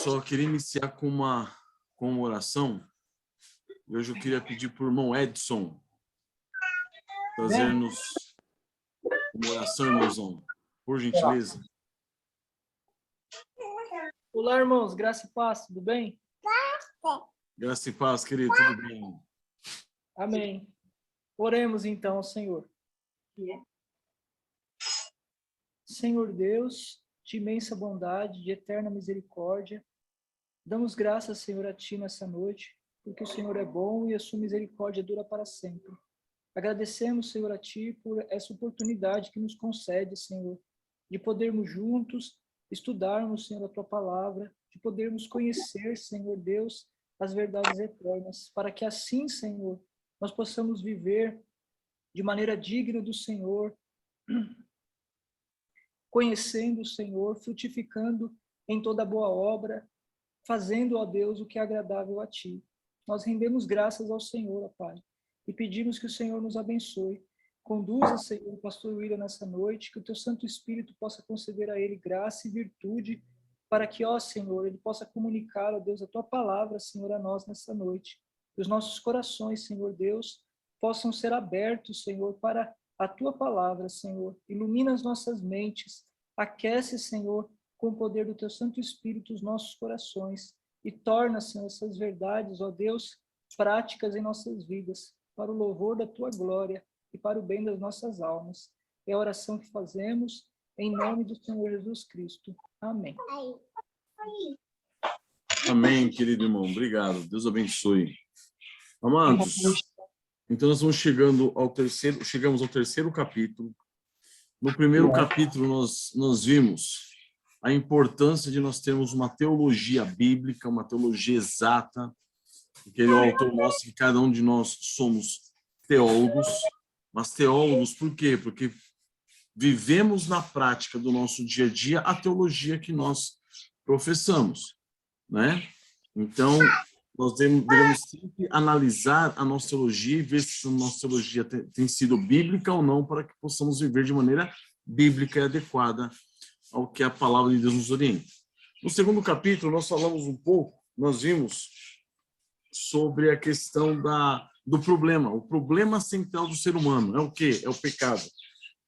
só queria iniciar com uma oração. Hoje eu queria pedir para o irmão Edson trazer-nos uma oração, irmãozão, por gentileza. Olá, irmãos, graça e paz, tudo bem? Graça e paz, querido, tudo bem? Amém. Oremos então ao Senhor. Senhor Deus, de imensa bondade, de eterna misericórdia, damos graças, Senhor, a Ti nessa noite, porque o Senhor é bom e a sua misericórdia dura para sempre. Agradecemos, Senhor, a Ti por essa oportunidade que nos concede, Senhor, de podermos juntos estudarmos, Senhor, a Tua palavra, de podermos conhecer, Senhor Deus, as verdades eternas, para que assim, Senhor, nós possamos viver de maneira digna do Senhor, conhecendo o Senhor, frutificando em toda boa obra, fazendo, ó Deus, o que é agradável a Ti. Nós rendemos graças ao Senhor, ó Pai, e pedimos que o Senhor nos abençoe. Conduza, Senhor, o pastor William nessa noite, que o Teu Santo Espírito possa conceder a ele graça e virtude, para que, ó Senhor, ele possa comunicar, ó Deus, a Tua palavra, Senhor, a nós nessa noite. Que os nossos corações, Senhor Deus, possam ser abertos, Senhor, para a Tua palavra, Senhor. Ilumina as nossas mentes, aquece, Senhor, com o poder do Teu Santo Espírito os nossos corações e torna, Senhor, essas verdades, ó Deus, práticas em nossas vidas, para o louvor da Tua glória e para o bem das nossas almas. É a oração que fazemos em nome do Senhor Jesus Cristo. Amém. Amém, querido irmão. Obrigado. Deus abençoe. Amados, então nós vamos chegamos ao terceiro capítulo. No primeiro capítulo nós vimos a importância de nós termos uma teologia bíblica, uma teologia exata, porque o autor mostra que cada um de nós somos teólogos, mas teólogos por quê? Porque vivemos na prática do nosso dia a dia a teologia que nós professamos, né? Então, nós devemos sempre analisar a nossa teologia e ver se a nossa teologia tem sido bíblica ou não, para que possamos viver de maneira bíblica e adequada ao que a palavra de Deus nos orienta. No segundo capítulo, nós falamos um pouco, nós vimos sobre a questão do problema. O problema central do ser humano é o quê? É o pecado.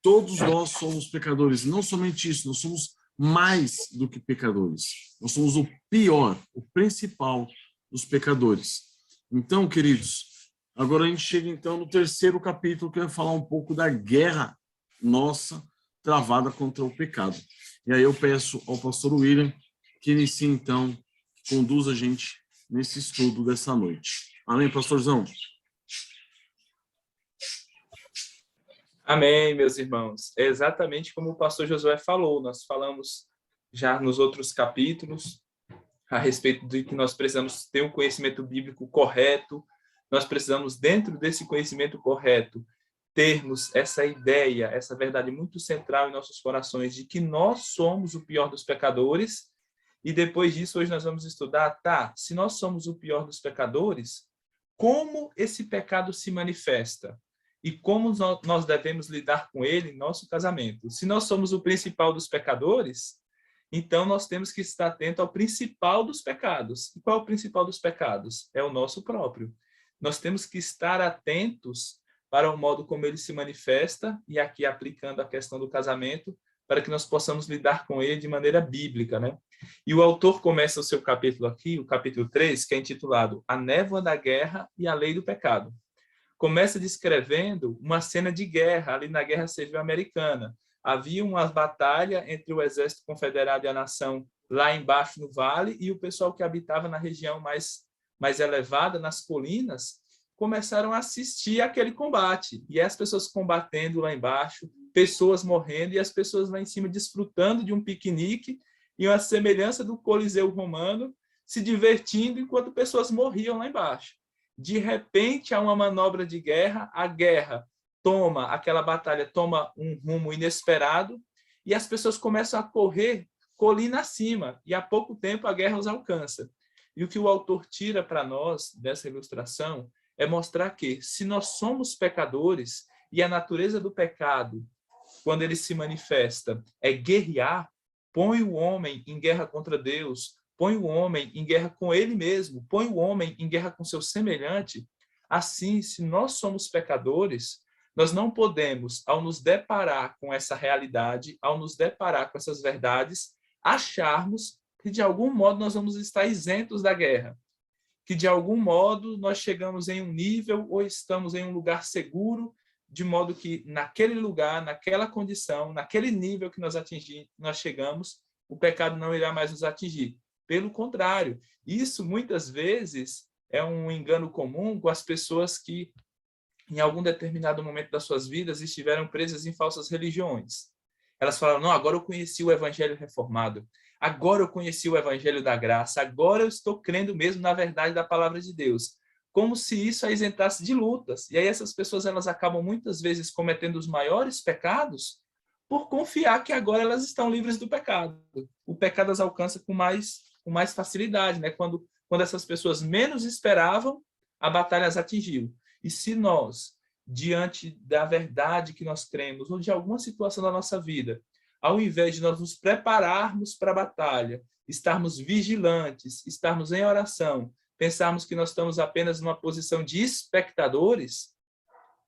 Todos nós somos pecadores. Não somente isso, nós somos mais do que pecadores. Nós somos o pior, o principal dos pecadores. Então, queridos, agora a gente chega então no terceiro capítulo, que vai falar um pouco da guerra nossa travada contra o pecado. E aí eu peço ao pastor William que inicie então, que conduza a gente nesse estudo dessa noite. Amém, pastorzão? Amém, meus irmãos. É exatamente como o pastor Josué falou. Nós falamos já nos outros capítulos a respeito de que nós precisamos ter um conhecimento bíblico correto. Nós precisamos, dentro desse conhecimento correto, termos essa ideia, essa verdade muito central em nossos corações de que nós somos o pior dos pecadores. E depois disso, hoje nós vamos estudar, se nós somos o pior dos pecadores, como esse pecado se manifesta? E como nós devemos lidar com ele em nosso casamento? Se nós somos o principal dos pecadores, então nós temos que estar atento ao principal dos pecados. E qual é o principal dos pecados? É o nosso próprio. Nós temos que estar atentos para o modo como ele se manifesta, e aqui aplicando a questão do casamento, para que nós possamos lidar com ele de maneira bíblica, né? E o autor começa o seu capítulo aqui, o capítulo 3, que é intitulado A Névoa da Guerra e a Lei do Pecado. Começa descrevendo uma cena de guerra ali na Guerra Civil Americana. Havia uma batalha entre o exército confederado e a nação lá embaixo no vale, e o pessoal que habitava na região mais elevada, nas colinas, começaram a assistir aquele combate. E as pessoas combatendo lá embaixo, pessoas morrendo, e as pessoas lá em cima desfrutando de um piquenique, e uma semelhança do Coliseu Romano, se divertindo enquanto pessoas morriam lá embaixo. De repente, há uma manobra de guerra, aquela batalha toma um rumo inesperado, e as pessoas começam a correr colina acima, e há pouco tempo a guerra os alcança. E o que o autor tira para nós dessa ilustração é mostrar que, se nós somos pecadores, e a natureza do pecado, quando ele se manifesta, é guerrear, põe o homem em guerra contra Deus, põe o homem em guerra com ele mesmo, põe o homem em guerra com seu semelhante. Assim, se nós somos pecadores, nós não podemos, ao nos deparar com essa realidade, ao nos deparar com essas verdades, acharmos que de algum modo nós vamos estar isentos da guerra, que de algum modo nós chegamos em um nível ou estamos em um lugar seguro, de modo que naquele lugar, naquela condição, naquele nível que nós chegamos, o pecado não irá mais nos atingir. Pelo contrário, isso muitas vezes é um engano comum com as pessoas que, em algum determinado momento das suas vidas, estiveram presas em falsas religiões. Elas falaram, não, agora eu conheci o evangelho reformado, agora eu conheci o evangelho da graça, agora eu estou crendo mesmo na verdade da palavra de Deus. Como se isso a isentasse de lutas. E aí essas pessoas elas acabam muitas vezes cometendo os maiores pecados por confiar que agora elas estão livres do pecado. O pecado as alcança com mais facilidade, né? Quando essas pessoas menos esperavam, a batalha as atingiu. E se nós, diante da verdade que nós cremos, ou de alguma situação da nossa vida, ao invés de nós nos prepararmos para a batalha, estarmos vigilantes, estarmos em oração, pensarmos que nós estamos apenas numa posição de espectadores,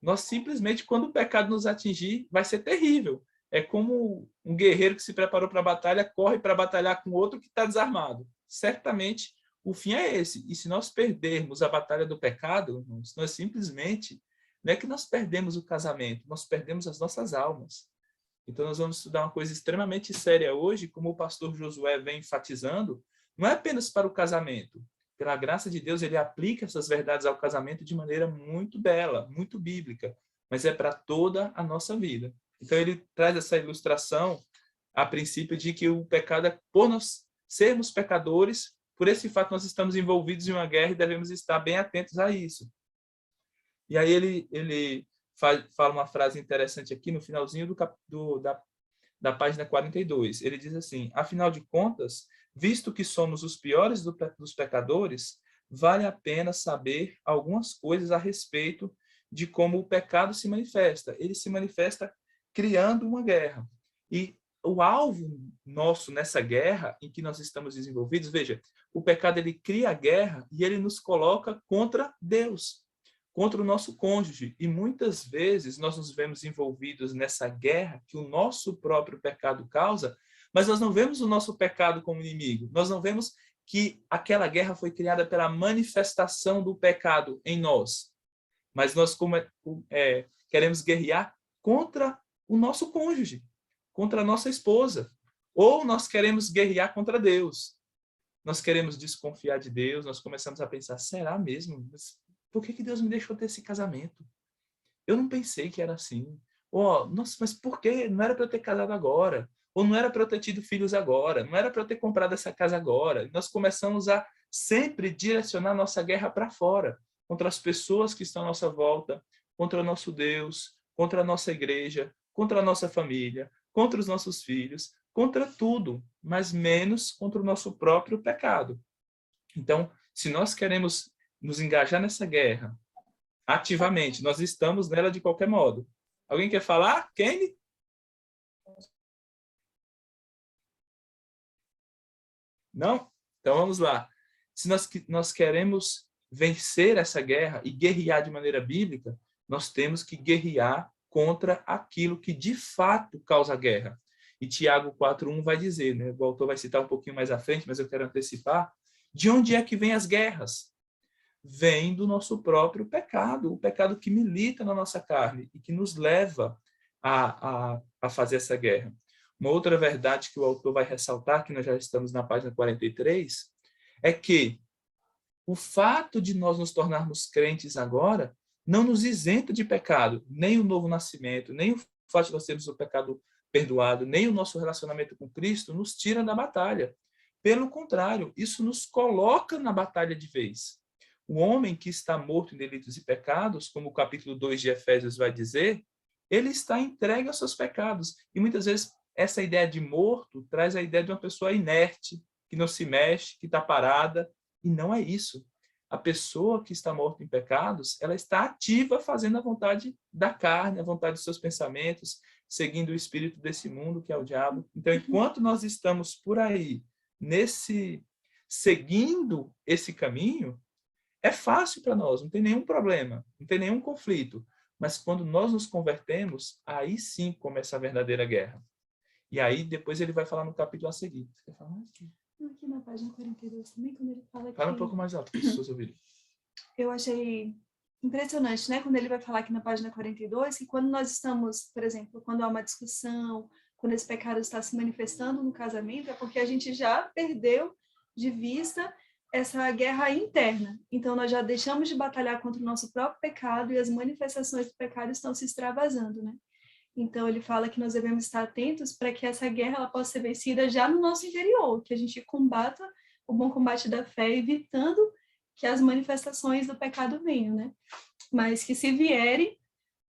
nós simplesmente, quando o pecado nos atingir, vai ser terrível. É como um guerreiro que se preparou para a batalha, corre para batalhar com outro que está desarmado. Certamente, o fim é esse. E se nós perdermos a batalha do pecado, nós simplesmente, não é que nós perdemos o casamento, nós perdemos as nossas almas. Então, nós vamos estudar uma coisa extremamente séria hoje, como o pastor Josué vem enfatizando, não é apenas para o casamento. Pela graça de Deus, ele aplica essas verdades ao casamento de maneira muito bela, muito bíblica, mas é para toda a nossa vida. Então, ele traz essa ilustração, a princípio, de que o pecado é por nós sermos pecadores, por esse fato nós estamos envolvidos em uma guerra e devemos estar bem atentos a isso. E aí ele fala uma frase interessante aqui no finalzinho da página 42. Ele diz assim, afinal de contas, visto que somos os piores dos pecadores, vale a pena saber algumas coisas a respeito de como o pecado se manifesta. Ele se manifesta criando uma guerra. E o alvo nosso nessa guerra em que nós estamos desenvolvidos, veja, o pecado ele cria a guerra e ele nos coloca contra Deus, contra o nosso cônjuge. E muitas vezes nós nos vemos envolvidos nessa guerra que o nosso próprio pecado causa, mas nós não vemos o nosso pecado como inimigo. Nós não vemos que aquela guerra foi criada pela manifestação do pecado em nós. Mas nós queremos guerrear contra o nosso cônjuge, contra a nossa esposa. Ou nós queremos guerrear contra Deus. Nós queremos desconfiar de Deus, nós começamos a pensar, será mesmo? Por que Deus me deixou ter esse casamento? Eu não pensei que era assim. Nossa, mas por que? Não era para eu ter casado agora. Ou não era para eu ter tido filhos agora. Não era para eu ter comprado essa casa agora. E nós começamos a sempre direcionar nossa guerra para fora. Contra as pessoas que estão à nossa volta. Contra o nosso Deus. Contra a nossa igreja. Contra a nossa família. Contra os nossos filhos. Contra tudo. Mas menos contra o nosso próprio pecado. Então, se nós queremos nos engajar nessa guerra ativamente, nós estamos nela de qualquer modo. Alguém quer falar? Kenny? Não? Então vamos lá. Se nós queremos vencer essa guerra e guerrear de maneira bíblica, nós temos que guerrear contra aquilo que de fato causa guerra. E Tiago 4:1 vai dizer, né? O autor vai citar um pouquinho mais à frente, mas eu quero antecipar, de onde é que vêm as guerras? Vem do nosso próprio pecado, o pecado que milita na nossa carne e que nos leva a fazer essa guerra. Uma outra verdade que o autor vai ressaltar, que nós já estamos na página 43, é que o fato de nós nos tornarmos crentes agora não nos isenta de pecado, nem o novo nascimento, nem o fato de nós termos o pecado perdoado, nem o nosso relacionamento com Cristo nos tira da batalha. Pelo contrário, isso nos coloca na batalha de vez. O homem que está morto em delitos e pecados, como o capítulo 2 de Efésios vai dizer, ele está entregue aos seus pecados. E muitas vezes essa ideia de morto traz a ideia de uma pessoa inerte, que não se mexe, que está parada. E não é isso. A pessoa que está morta em pecados, ela está ativa fazendo a vontade da carne, a vontade dos seus pensamentos, seguindo o espírito desse mundo, que é o diabo. Então, enquanto nós estamos por aí, seguindo esse caminho, é fácil para nós, não tem nenhum problema, não tem nenhum conflito. Mas quando nós nos convertemos, aí sim começa a verdadeira guerra. E aí depois ele vai falar no capítulo a seguir. Você quer falar mais? Aqui na página 42 também, quando ele fala Fala um que... pouco mais alto, para as pessoas ouvirem. Eu achei impressionante, né? Quando ele vai falar aqui na página 42, que quando nós estamos, por exemplo, quando há uma discussão, quando esse pecado está se manifestando no casamento, é porque a gente já perdeu de vista essa guerra interna. Então, nós já deixamos de batalhar contra o nosso próprio pecado e as manifestações do pecado estão se extravasando, né? Então, ele fala que nós devemos estar atentos para que essa guerra ela possa ser vencida já no nosso interior, que a gente combata o bom combate da fé, evitando que as manifestações do pecado venham, né? Mas que se vierem,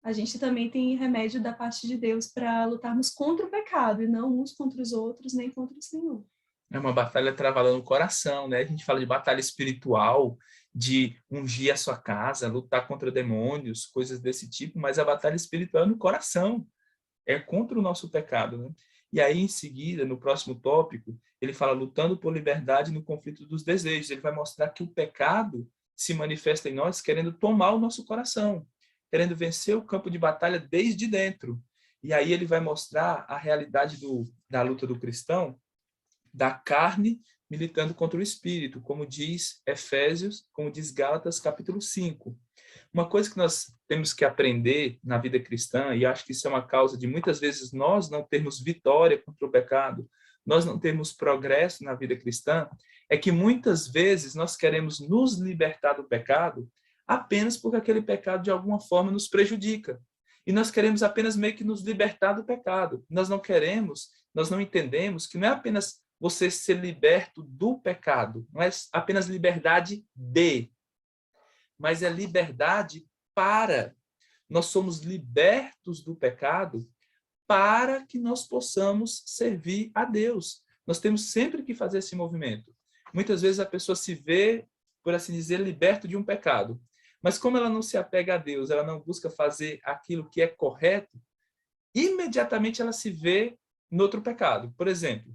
a gente também tem remédio da parte de Deus para lutarmos contra o pecado, e não uns contra os outros, nem contra o Senhor. É uma batalha travada no coração, né? A gente fala de batalha espiritual, de ungir a sua casa, lutar contra demônios, coisas desse tipo, mas a batalha espiritual é no coração, é contra o nosso pecado, né? E aí, em seguida, no próximo tópico, ele fala lutando por liberdade no conflito dos desejos. Ele vai mostrar que o pecado se manifesta em nós querendo tomar o nosso coração, querendo vencer o campo de batalha desde dentro. E aí ele vai mostrar a realidade da luta do cristão, da carne militando contra o espírito, como diz Efésios, como diz Gálatas, capítulo 5. Uma coisa que nós temos que aprender na vida cristã, e acho que isso é uma causa de muitas vezes nós não termos vitória contra o pecado, nós não termos progresso na vida cristã, é que muitas vezes nós queremos nos libertar do pecado apenas porque aquele pecado de alguma forma nos prejudica. E nós queremos apenas meio que nos libertar do pecado. Nós não entendemos que não é apenas você ser liberto do pecado, não é apenas liberdade de, mas é liberdade para. Nós somos libertos do pecado para que nós possamos servir a Deus. Nós temos sempre que fazer esse movimento. Muitas vezes a pessoa se vê, por assim dizer, liberto de um pecado, mas como ela não se apega a Deus, ela não busca fazer aquilo que é correto, imediatamente ela se vê no outro pecado. Por exemplo,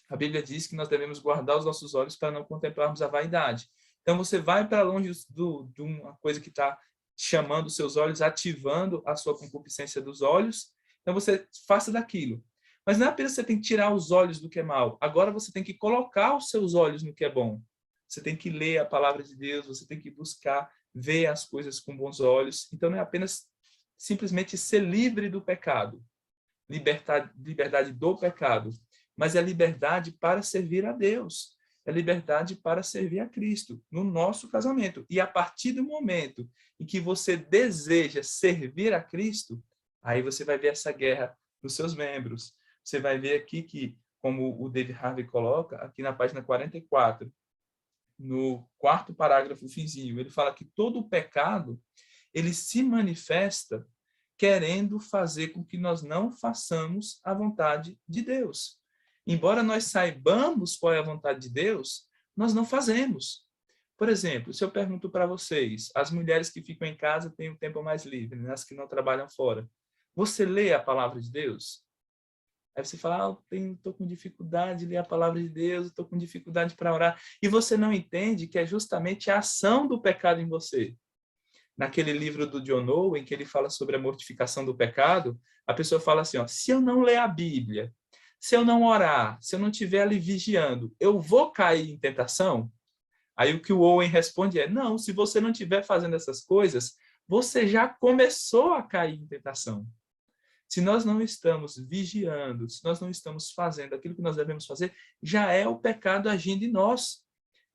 a Bíblia diz que nós devemos guardar os nossos olhos para não contemplarmos a vaidade. Então, você vai para longe de uma coisa que está chamando os seus olhos, ativando a sua concupiscência dos olhos. Então, você faça daquilo. Mas não é apenas você tem que tirar os olhos do que é mal. Agora, você tem que colocar os seus olhos no que é bom. Você tem que ler a palavra de Deus, você tem que buscar ver as coisas com bons olhos. Então, não é apenas simplesmente ser livre do pecado, liberdade do pecado, mas é liberdade para servir a Deus, é liberdade para servir a Cristo no nosso casamento. E a partir do momento em que você deseja servir a Cristo, aí você vai ver essa guerra nos seus membros. Você vai ver aqui que, como o David Harvey coloca, aqui na página 44, no quarto parágrafo finzinho, ele fala que todo o pecado, ele se manifesta querendo fazer com que nós não façamos a vontade de Deus. Embora nós saibamos qual é a vontade de Deus, nós não fazemos. Por exemplo, se eu pergunto para vocês, as mulheres que ficam em casa têm um tempo mais livre, né? As que não trabalham fora. Você lê a palavra de Deus? Aí você fala, estou com dificuldade de ler a palavra de Deus, estou com dificuldade para orar. E você não entende que é justamente a ação do pecado em você. Naquele livro do John Owen, em que ele fala sobre a mortificação do pecado, a pessoa fala assim, ó, se eu não ler a Bíblia, se eu não orar, se eu não estiver ali vigiando, eu vou cair em tentação? Aí o que o Owen responde é, não, se você não estiver fazendo essas coisas, você já começou a cair em tentação. Se nós não estamos vigiando, se nós não estamos fazendo aquilo que nós devemos fazer, já é o pecado agindo em nós.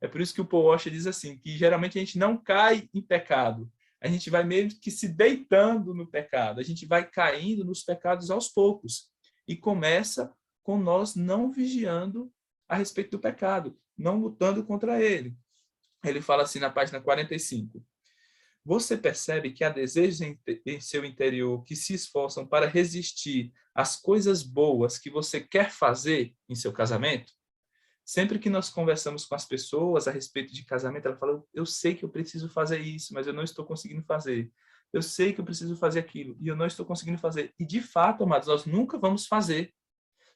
É por isso que o Paul Washer diz assim, que geralmente a gente não cai em pecado, a gente vai meio que se deitando no pecado, a gente vai caindo nos pecados aos poucos. E começa com nós não vigiando a respeito do pecado, não lutando contra ele. Ele fala assim na página 45. Você percebe que há desejos em seu interior que se esforçam para resistir às coisas boas que você quer fazer em seu casamento? Sempre que nós conversamos com as pessoas a respeito de casamento, ela fala, eu sei que eu preciso fazer isso, mas eu não estou conseguindo fazer. Eu sei que eu preciso fazer aquilo, e eu não estou conseguindo fazer. E, de fato, amados, nós nunca vamos fazer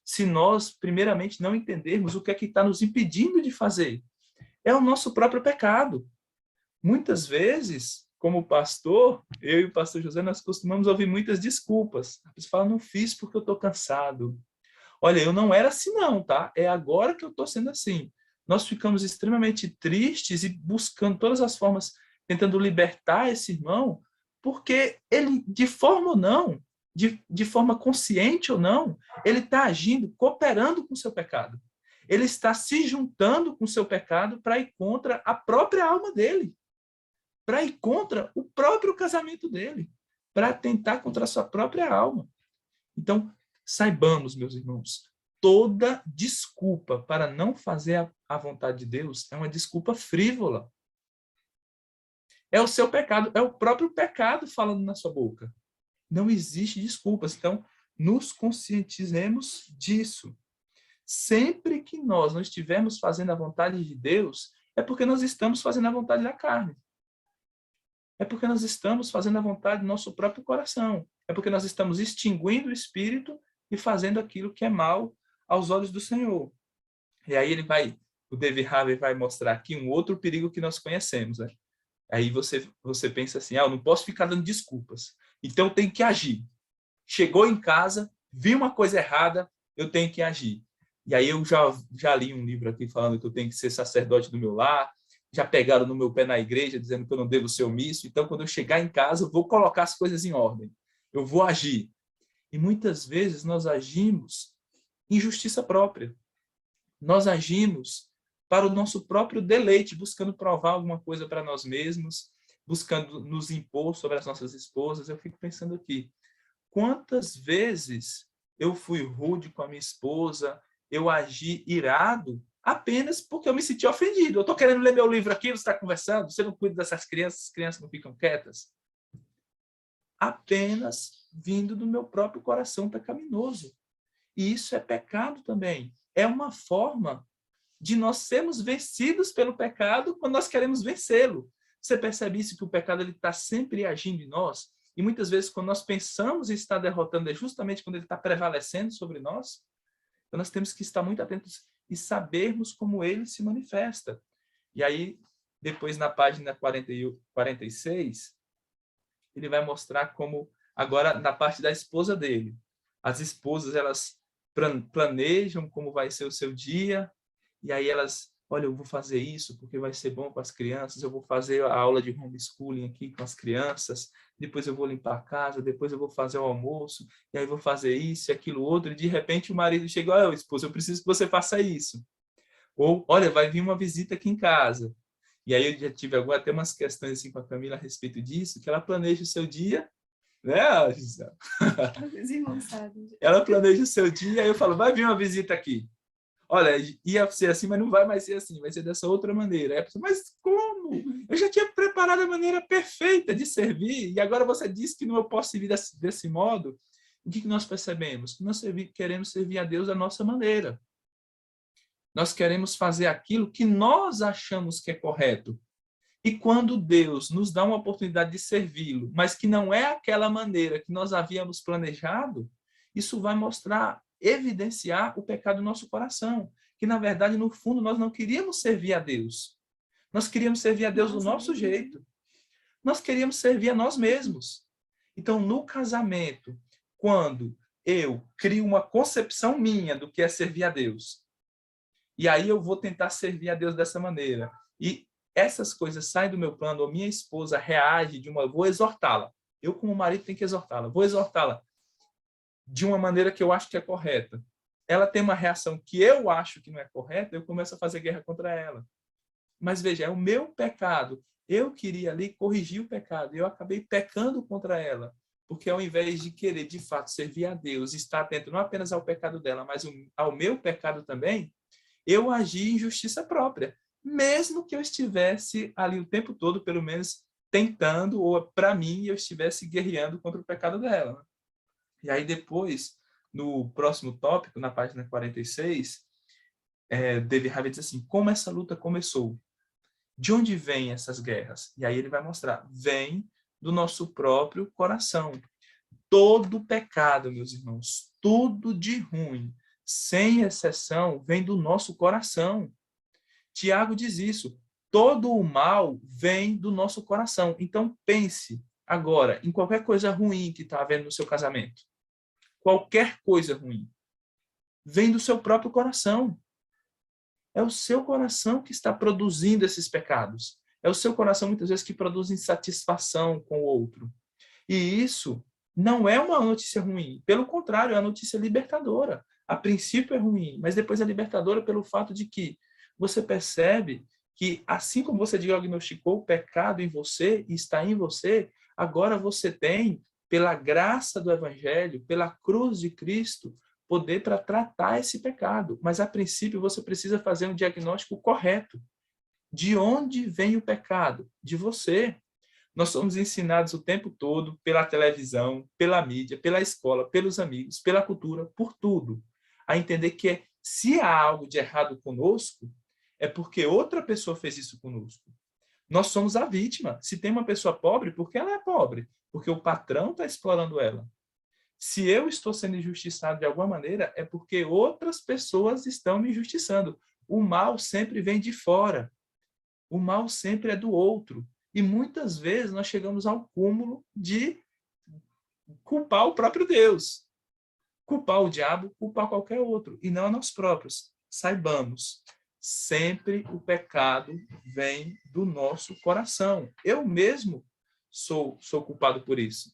se nós, primeiramente, não entendermos o que é que está nos impedindo de fazer. é o nosso próprio pecado. Muitas vezes, como pastor, eu e o pastor José, nós costumamos ouvir muitas desculpas. A pessoa fala, não fiz porque eu estou cansado. Olha, eu não era assim não, tá? É agora que eu estou sendo assim. Nós ficamos extremamente tristes e buscando todas as formas, tentando libertar esse irmão, porque ele, de forma ou não, de forma consciente ou não, ele está agindo, cooperando com o seu pecado. Ele está se juntando com o seu pecado para ir contra a própria alma dele, para ir contra o próprio casamento dele, para atentar contra a sua própria alma. Então, saibamos, meus irmãos, toda desculpa para não fazer a vontade de Deus é uma desculpa frívola. É o seu pecado, é o próprio pecado falando na sua boca. Não existe desculpas. Então, nos conscientizemos disso. Sempre que nós não estivermos fazendo a vontade de Deus, é porque nós estamos fazendo a vontade da carne. É porque nós estamos fazendo a vontade do nosso próprio coração. É porque nós estamos extinguindo o espírito e fazendo aquilo que é mal aos olhos do Senhor. E aí o David Harvey vai mostrar aqui um outro perigo que nós conhecemos, né? Aí você pensa assim, eu não posso ficar dando desculpas. Então eu tenho que agir. Chegou em casa, vi uma coisa errada, eu tenho que agir. E aí eu já li um livro aqui falando que eu tenho que ser sacerdote do meu lar, já pegaram no meu pé na igreja, dizendo que eu não devo ser omisso. Então, quando eu chegar em casa, eu vou colocar as coisas em ordem. Eu vou agir. E muitas vezes nós agimos em justiça própria. Nós agimos para o nosso próprio deleite, buscando provar alguma coisa para nós mesmos, buscando nos impor sobre as nossas esposas. Eu fico pensando aqui, quantas vezes eu fui rude com a minha esposa, eu agi irado, apenas porque eu me senti ofendido. Eu estou querendo ler meu livro aqui, você está conversando, você não cuida dessas crianças, as crianças não ficam quietas. Apenas vindo do meu próprio coração pecaminoso. E isso é pecado também. É uma forma de nós sermos vencidos pelo pecado quando nós queremos vencê-lo. Você percebe isso, que o pecado está sempre agindo em nós? E muitas vezes, quando nós pensamos em estar derrotando, é justamente quando ele está prevalecendo sobre nós. Então, nós temos que estar muito atentos e sabermos como ele se manifesta. E aí, depois, na página 46, ele vai mostrar como, agora, na parte da esposa dele, as esposas, elas planejam como vai ser o seu dia, e aí elas, olha, eu vou fazer isso porque vai ser bom com as crianças, eu vou fazer a aula de homeschooling aqui com as crianças, depois eu vou limpar a casa, depois eu vou fazer o almoço, e aí vou fazer isso e aquilo outro, e de repente o marido chega, olha, esposa, eu preciso que você faça isso. Ou, olha, vai vir uma visita aqui em casa. E aí eu já tive agora até umas questões assim com a Camila a respeito disso, que ela planeja o seu dia, né, Gisela? Ela planeja o seu dia, aí eu falo, vai vir uma visita aqui. Olha, ia ser assim, mas não vai mais ser assim, vai ser dessa outra maneira. Aí a pessoa, mas como? Eu já tinha preparado a maneira perfeita de servir, e agora você disse que não eu posso servir desse modo. O que nós percebemos? Que nós queremos servir a Deus da nossa maneira. Nós queremos fazer aquilo que nós achamos que é correto. E quando Deus nos dá uma oportunidade de servi-lo, mas que não é aquela maneira que nós havíamos planejado, isso vai mostrar, evidenciar o pecado do nosso coração. Que, na verdade, no fundo, nós não queríamos servir a Deus. Nós queríamos servir a Deus do nosso jeito. Nós queríamos servir a nós mesmos. Então, no casamento, quando eu crio uma concepção minha do que é servir a Deus, e aí eu vou tentar servir a Deus dessa maneira, e essas coisas saem do meu plano, ou minha esposa reage vou exortá-la. Eu, como marido, tenho que exortá-la. Vou exortá-la de uma maneira que eu acho que é correta. Ela tem uma reação que eu acho que não é correta, eu começo a fazer guerra contra ela. Mas veja, é o meu pecado. Eu queria ali corrigir o pecado, e eu acabei pecando contra ela. Porque ao invés de querer, de fato, servir a Deus, estar atento não apenas ao pecado dela, mas ao meu pecado também, eu agi em justiça própria. Mesmo que eu estivesse ali o tempo todo, pelo menos, tentando, ou para mim, eu estivesse guerreando contra o pecado dela. E aí depois, no próximo tópico, na página 46, David Harvey diz assim, como essa luta começou? De onde vêm essas guerras? E aí ele vai mostrar, vem do nosso próprio coração. Todo pecado, meus irmãos, tudo de ruim, sem exceção, vem do nosso coração. Tiago diz isso. Todo o mal vem do nosso coração. Então, pense agora em qualquer coisa ruim que está havendo no seu casamento. Qualquer coisa ruim vem do seu próprio coração. É o seu coração que está produzindo esses pecados. É o seu coração, muitas vezes, que produz insatisfação com o outro. E isso não é uma notícia ruim. Pelo contrário, é uma notícia libertadora. A princípio é ruim, mas depois é libertadora pelo fato de que você percebe que, assim como você diagnosticou o pecado em você e está em você, agora você tem, pela graça do Evangelho, pela cruz de Cristo, poder para tratar esse pecado. Mas, a princípio, você precisa fazer um diagnóstico correto. De onde vem o pecado? De você. Nós somos ensinados o tempo todo pela televisão, pela mídia, pela escola, pelos amigos, pela cultura, por tudo, a entender que se há algo de errado conosco, é porque outra pessoa fez isso conosco. Nós somos a vítima. Se tem uma pessoa pobre, por que ela é pobre? Porque o patrão está explorando ela. Se eu estou sendo injustiçado de alguma maneira, é porque outras pessoas estão me injustiçando. O mal sempre vem de fora. O mal sempre é do outro. E muitas vezes nós chegamos ao cúmulo de culpar o próprio Deus. Culpar o diabo, culpar qualquer outro. E não a nós próprios. Saibamos, sempre o pecado vem do nosso coração. Eu mesmo sou culpado por isso.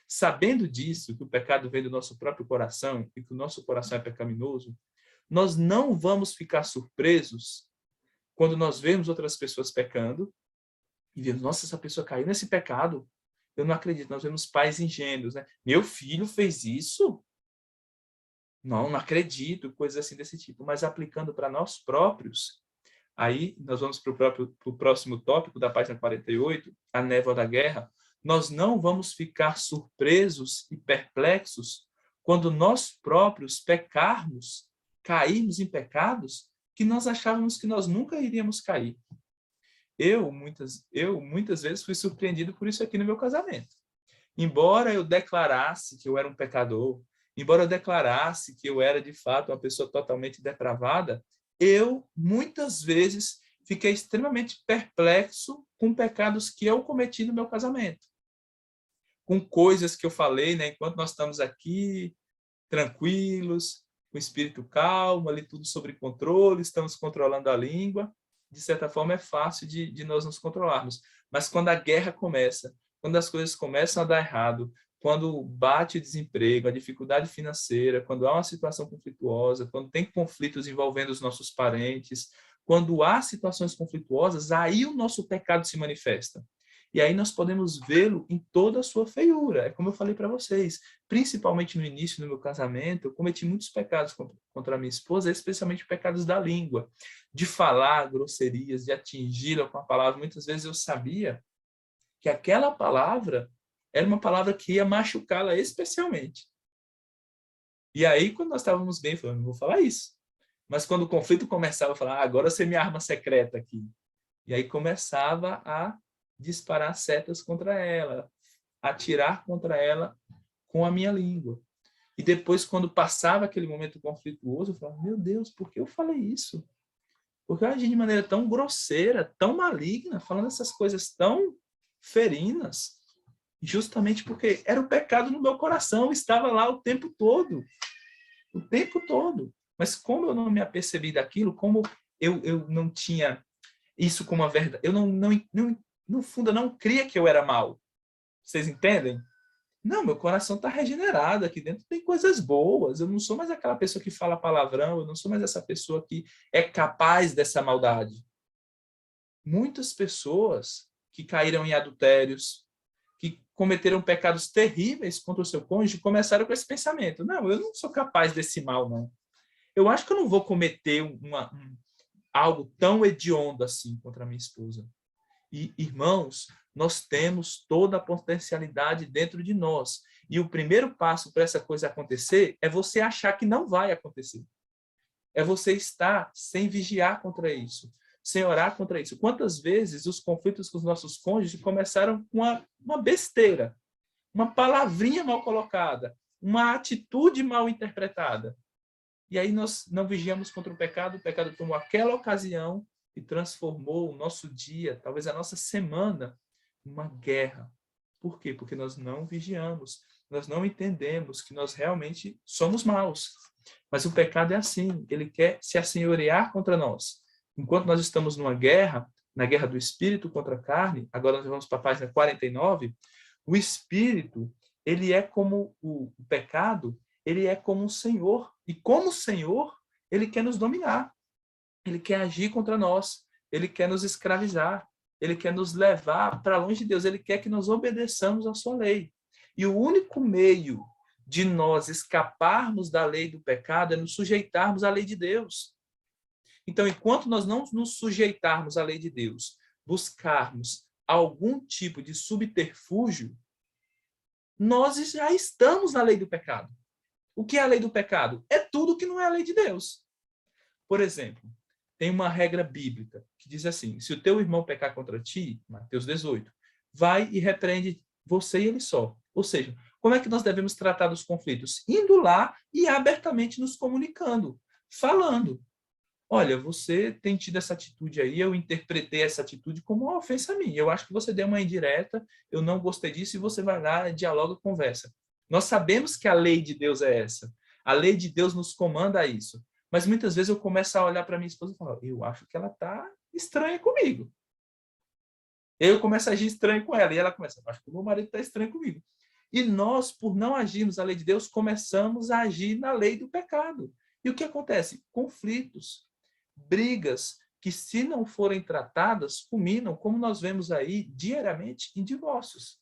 Sabendo disso, que o pecado vem do nosso próprio coração e que o nosso coração é pecaminoso, nós não vamos ficar surpresos quando nós vemos outras pessoas pecando e vemos, nossa, essa pessoa caiu nesse pecado. Eu não acredito. Nós vemos pais ingênuos, né? Meu filho fez isso? Não acredito, coisas assim desse tipo. Mas aplicando para nós próprios, aí nós vamos para o próximo tópico da página 48, a névoa da guerra. Nós não vamos ficar surpresos e perplexos quando nós próprios pecarmos, cairmos em pecados que nós achávamos que nós nunca iríamos cair. Eu muitas vezes fui surpreendido por isso aqui no meu casamento. Embora eu declarasse que eu era um pecador, embora eu declarasse que eu era de fato uma pessoa totalmente depravada, eu muitas vezes fiquei extremamente perplexo com pecados que eu cometi no meu casamento. Com coisas que eu falei, né, enquanto nós estamos aqui tranquilos, com o espírito calmo, ali tudo sob controle, estamos controlando a língua. De certa forma é fácil de nós nos controlarmos. Mas quando a guerra começa, quando as coisas começam a dar errado, quando bate o desemprego, a dificuldade financeira, quando há uma situação conflituosa, quando tem conflitos envolvendo os nossos parentes, quando há situações conflituosas, aí o nosso pecado se manifesta. E aí nós podemos vê-lo em toda a sua feiura. É como eu falei para vocês, principalmente no início do meu casamento, eu cometi muitos pecados contra a minha esposa, especialmente pecados da língua, de falar grosserias, de atingi-la com a palavra. Muitas vezes eu sabia que aquela palavra era uma palavra que ia machucá-la especialmente. E aí, quando nós estávamos bem, eu falei, não vou falar isso. Mas quando o conflito começava, eu falava, agora você é minha arma secreta aqui. E aí começava a disparar setas contra ela, atirar contra ela com a minha língua. E depois, quando passava aquele momento conflituoso, eu falava, meu Deus, por que eu falei isso? Porque eu agi de maneira tão grosseira, tão maligna, falando essas coisas tão ferinas, justamente porque era o pecado no meu coração, estava lá o tempo todo. O tempo todo. Mas como eu não me apercebi daquilo, como eu não tinha isso como uma verdade, eu no fundo, eu não cria que eu era mal. Vocês entendem? Não, meu coração está regenerado, aqui dentro tem coisas boas, eu não sou mais aquela pessoa que fala palavrão, eu não sou mais essa pessoa que é capaz dessa maldade. Muitas pessoas que caíram em adultérios, que cometeram pecados terríveis contra o seu cônjuge, começaram com esse pensamento, não, eu não sou capaz desse mal, não. Eu acho que eu não vou cometer algo tão hediondo assim contra a minha esposa. E, irmãos, nós temos toda a potencialidade dentro de nós. E o primeiro passo para essa coisa acontecer é você achar que não vai acontecer. É você estar sem vigiar contra isso, sem orar contra isso. Quantas vezes os conflitos com os nossos cônjuges começaram com uma besteira, uma palavrinha mal colocada, uma atitude mal interpretada. E aí nós não vigiamos contra o pecado tomou aquela ocasião e transformou o nosso dia, talvez a nossa semana, numa guerra. Por quê? Porque nós não vigiamos, nós não entendemos que nós realmente somos maus. Mas o pecado é assim, ele quer se assenhorear contra nós. Enquanto nós estamos numa guerra, na guerra do espírito contra a carne, agora nós vamos para a página 49, o espírito, ele é como o pecado, ele é como um senhor, e como senhor, ele quer nos dominar, ele quer agir contra nós, ele quer nos escravizar, ele quer nos levar para longe de Deus, ele quer que nós obedeçamos a sua lei. E o único meio de nós escaparmos da lei do pecado é nos sujeitarmos à lei de Deus. Então, enquanto nós não nos sujeitarmos à lei de Deus, buscarmos algum tipo de subterfúgio, nós já estamos na lei do pecado. O que é a lei do pecado? É tudo que não é a lei de Deus. Por exemplo, tem uma regra bíblica que diz assim, se o teu irmão pecar contra ti, Mateus 18, vai e repreende você e ele só. Ou seja, como é que nós devemos tratar dos conflitos? Indo lá e abertamente nos comunicando, falando. Olha, você tem tido essa atitude aí, eu interpretei essa atitude como uma ofensa a mim. Eu acho que você deu uma indireta, eu não gostei disso, e você vai lá, dialoga, conversa. Nós sabemos que a lei de Deus é essa. A lei de Deus nos comanda a isso. Mas muitas vezes eu começo a olhar para minha esposa e falar, eu acho que ela está estranha comigo. Eu começo a agir estranho com ela, e ela começa, acho que o meu marido está estranho comigo. E nós, por não agirmos a lei de Deus, começamos a agir na lei do pecado. E o que acontece? Conflitos, brigas que, se não forem tratadas, culminam, como nós vemos aí diariamente, em divórcios.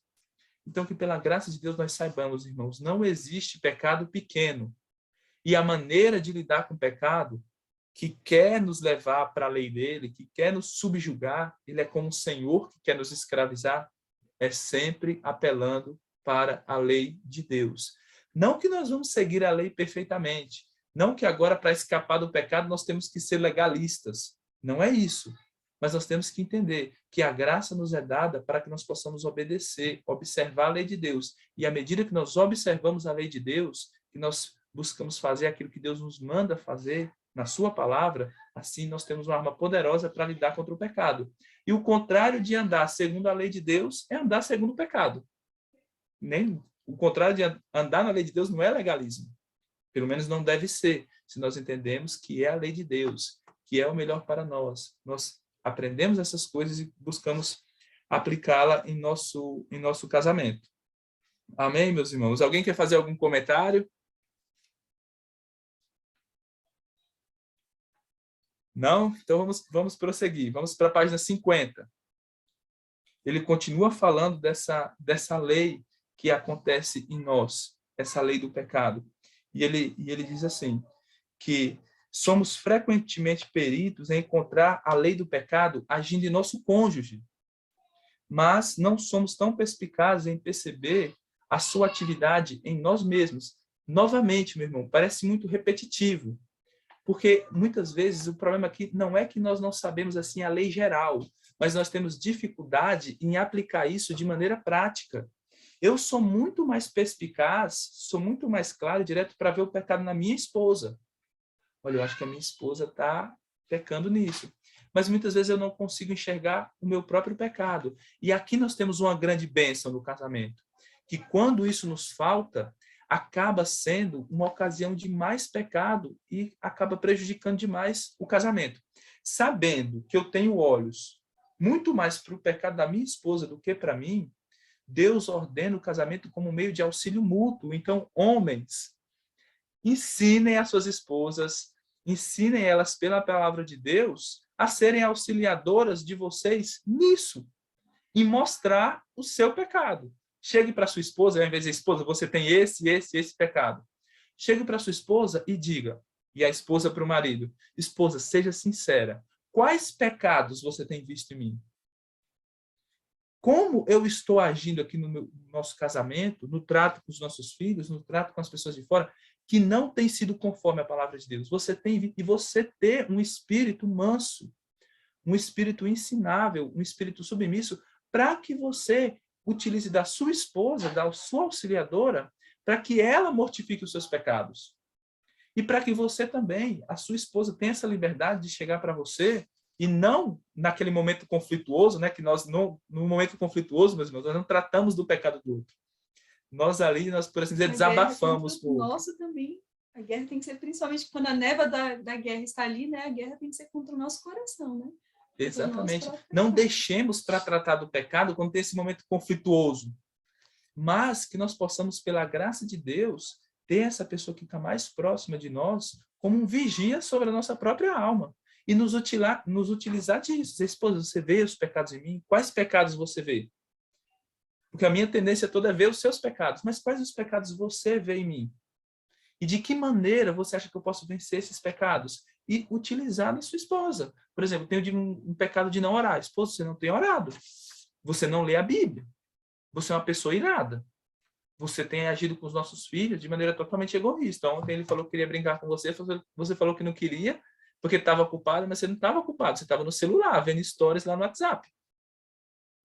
Então, que pela graça de Deus nós saibamos, irmãos, não existe pecado pequeno. E a maneira de lidar com o pecado, que quer nos levar para a lei dele, que quer nos subjugar, ele é como um senhor que quer nos escravizar, é sempre apelando para a lei de Deus. Não que nós vamos seguir a lei perfeitamente, não que agora, para escapar do pecado, nós temos que ser legalistas. Não é isso. Mas nós temos que entender que a graça nos é dada para que nós possamos obedecer, observar a lei de Deus. E à medida que nós observamos a lei de Deus, que nós buscamos fazer aquilo que Deus nos manda fazer na sua palavra, assim nós temos uma arma poderosa para lidar contra o pecado. E o contrário de andar segundo a lei de Deus é andar segundo o pecado. O contrário de andar na lei de Deus não é legalismo. Pelo menos não deve ser, se nós entendemos que é a lei de Deus, que é o melhor para nós. Nós aprendemos essas coisas e buscamos aplicá-la em nosso casamento. Amém, meus irmãos? Alguém quer fazer algum comentário? Não? Então vamos prosseguir. Vamos para a página 50. Ele continua falando dessa lei que acontece em nós, essa lei do pecado. E ele diz assim, que somos frequentemente peritos em encontrar a lei do pecado agindo em nosso cônjuge, mas não somos tão perspicazes em perceber a sua atividade em nós mesmos. Novamente, meu irmão, parece muito repetitivo, porque muitas vezes o problema aqui não é que nós não sabemos assim a lei geral, mas nós temos dificuldade em aplicar isso de maneira prática. Eu sou muito mais perspicaz, sou muito mais claro e direto para ver o pecado na minha esposa. Olha, eu acho que a minha esposa está pecando nisso. Mas muitas vezes eu não consigo enxergar o meu próprio pecado. E aqui nós temos uma grande bênção no casamento, que quando isso nos falta, acaba sendo uma ocasião de mais pecado e acaba prejudicando demais o casamento. Sabendo que eu tenho olhos muito mais para o pecado da minha esposa do que para mim, Deus ordena o casamento como meio de auxílio mútuo. Então, homens, ensinem as suas esposas, ensinem elas pela palavra de Deus a serem auxiliadoras de vocês nisso e mostrar o seu pecado. Chegue para sua esposa, ao invés de esposa, você tem esse pecado. Chegue para sua esposa e diga, e a esposa para o marido, esposa, seja sincera, quais pecados você tem visto em mim? Como eu estou agindo aqui no nosso casamento, no trato com os nossos filhos, no trato com as pessoas de fora, que não tem sido conforme a palavra de Deus. Você ter um espírito manso, um espírito ensinável, um espírito submisso, para que você utilize da sua esposa, da sua auxiliadora, para que ela mortifique os seus pecados. E para que você também, a sua esposa, tenha essa liberdade de chegar para você E não naquele momento conflituoso, né? Que nós, no momento conflituoso, meus irmãos, nós não tratamos do pecado do outro. Nós ali, nós, por assim dizer, desabafamos. Nossa, também. A guerra tem que ser, principalmente quando a névoa da guerra está ali, né? A guerra tem que ser contra o nosso coração, né? Exatamente. Não deixemos para tratar do pecado quando tem esse momento conflituoso, mas que nós possamos, pela graça de Deus, ter essa pessoa que está mais próxima de nós como um vigia sobre a nossa própria alma e nos utilizar disso. Dizer, esposa, você vê os pecados em mim? Quais pecados você vê? Porque a minha tendência toda é ver os seus pecados, mas quais os pecados você vê em mim? E de que maneira você acha que eu posso vencer esses pecados? E utilizar na sua esposa. Por exemplo, eu tenho um pecado de não orar. Esposa, você não tem orado. Você não lê a Bíblia. Você é uma pessoa irada. Você tem agido com os nossos filhos de maneira totalmente egoísta. Ontem ele falou que queria brincar com você. Você falou que não queria porque estava culpado, mas você não estava culpado. Você estava no celular, vendo stories lá no WhatsApp.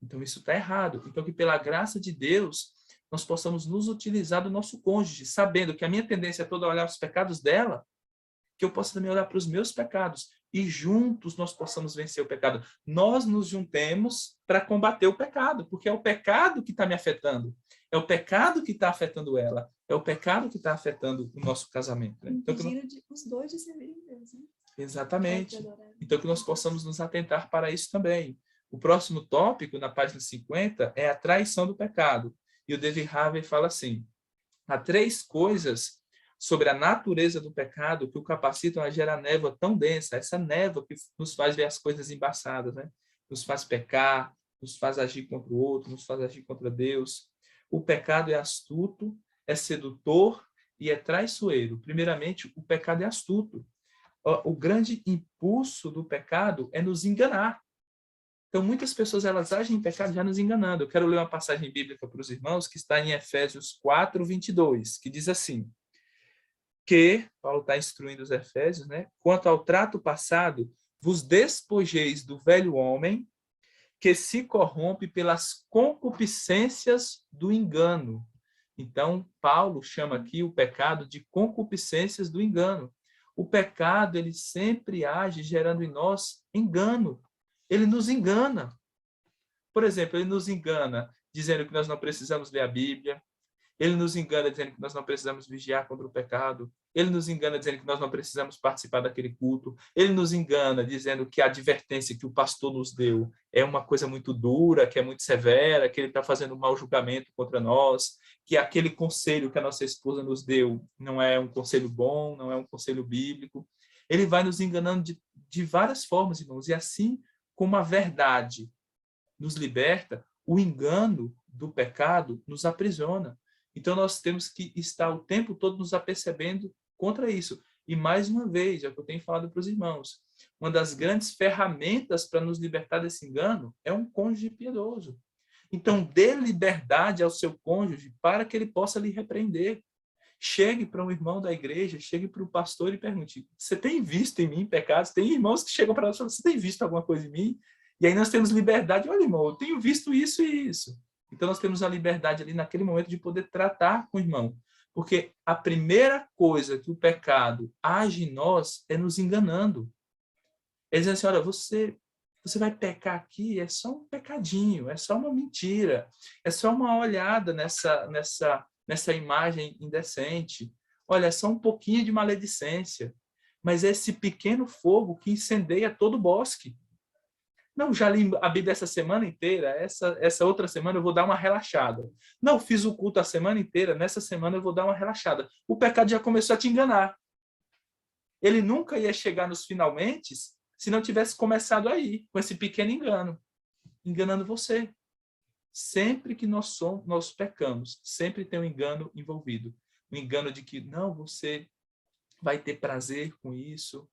Então, isso está errado. Então, que pela graça de Deus, nós possamos nos utilizar do nosso cônjuge, sabendo que a minha tendência é toda olhar os pecados dela, que eu possa também olhar para os meus pecados. E juntos nós possamos vencer o pecado. Nós nos juntemos para combater o pecado, porque é o pecado que está me afetando. É o pecado que está afetando ela. É o pecado que está afetando o nosso casamento. Né? Então, os dois de servirem Deus. Né? Exatamente. Então, que nós possamos nos atentar para isso também. O próximo tópico, na página 50, é a traição do pecado. E o David Harvey fala assim: há 3 coisas sobre a natureza do pecado que o capacitam a gerar névoa tão densa, essa névoa que nos faz ver as coisas embaçadas, né? Nos faz pecar, nos faz agir contra o outro, nos faz agir contra Deus. O pecado é astuto, é sedutor e é traiçoeiro. Primeiramente, o pecado é astuto. O grande impulso do pecado é nos enganar. Então, muitas pessoas elas agem em pecado já nos enganando. Eu quero ler uma passagem bíblica para os irmãos que está em Efésios 4, 22, que diz assim, que, Paulo está instruindo os Efésios, né? Quanto ao trato passado, vos despojeis do velho homem que se corrompe pelas concupiscências do engano. Então, Paulo chama aqui o pecado de concupiscências do engano. O pecado, ele sempre age gerando em nós engano. Ele nos engana. Por exemplo, ele nos engana dizendo que nós não precisamos ler a Bíblia. Ele nos engana dizendo que nós não precisamos vigiar contra o pecado. Ele nos engana dizendo que nós não precisamos participar daquele culto. Ele nos engana dizendo que a advertência que o pastor nos deu é uma coisa muito dura, que é muito severa, que ele está fazendo um mau julgamento contra nós, que aquele conselho que a nossa esposa nos deu não é um conselho bom, não é um conselho bíblico. Ele vai nos enganando de várias formas, irmãos. E assim como a verdade nos liberta, o engano do pecado nos aprisiona. Então, nós temos que estar o tempo todo nos apercebendo contra isso. E, mais uma vez, é o que eu tenho falado para os irmãos, uma das grandes ferramentas para nos libertar desse engano é um cônjuge piedoso. Então, dê liberdade ao seu cônjuge para que ele possa lhe repreender. Chegue para um irmão da igreja, chegue para o pastor e pergunte, você tem visto em mim pecados? Tem irmãos que chegam para nós e falam, você tem visto alguma coisa em mim? E aí nós temos liberdade, olha, irmão, eu tenho visto isso e isso. Então nós temos a liberdade ali naquele momento de poder tratar com o irmão. Porque a primeira coisa que o pecado age em nós é nos enganando. Ele diz assim, olha, você vai pecar aqui, é só um pecadinho, é só uma mentira, é só uma olhada nessa imagem indecente. Olha, é só um pouquinho de maledicência. Mas é esse pequeno fogo que incendeia todo o bosque. Não, já li a Bíblia essa semana inteira, essa outra semana eu vou dar uma relaxada. Não, fiz o culto a semana inteira, nessa semana eu vou dar uma relaxada. O pecado já começou a te enganar. Ele nunca ia chegar nos finalmente se não tivesse começado aí, com esse pequeno engano, enganando você. Sempre que nós pecamos, sempre tem um engano envolvido. O engano de que, não, você vai ter prazer com isso.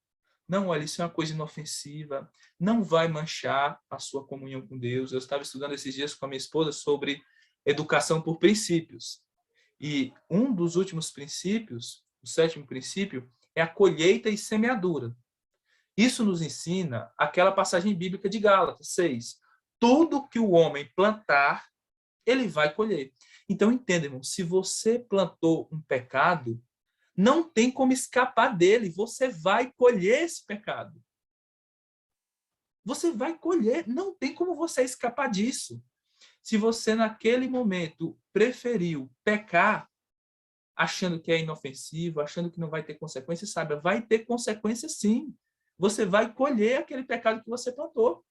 Não, olha, isso é uma coisa inofensiva. Não vai manchar a sua comunhão com Deus. Eu estava estudando esses dias com a minha esposa sobre educação por princípios. E um dos últimos princípios, o 7º princípio, é a colheita e semeadura. Isso nos ensina aquela passagem bíblica de Gálatas 6. Tudo que o homem plantar, ele vai colher. Então, entenda, irmão, se você plantou um pecado, não tem como escapar dele, você vai colher esse pecado. você vai colher, não tem como você escapar disso. Se você, naquele momento, preferiu pecar, achando que é inofensivo, achando que não vai ter consequências, sabe? Vai ter consequências sim. Você vai colher aquele pecado que você plantou.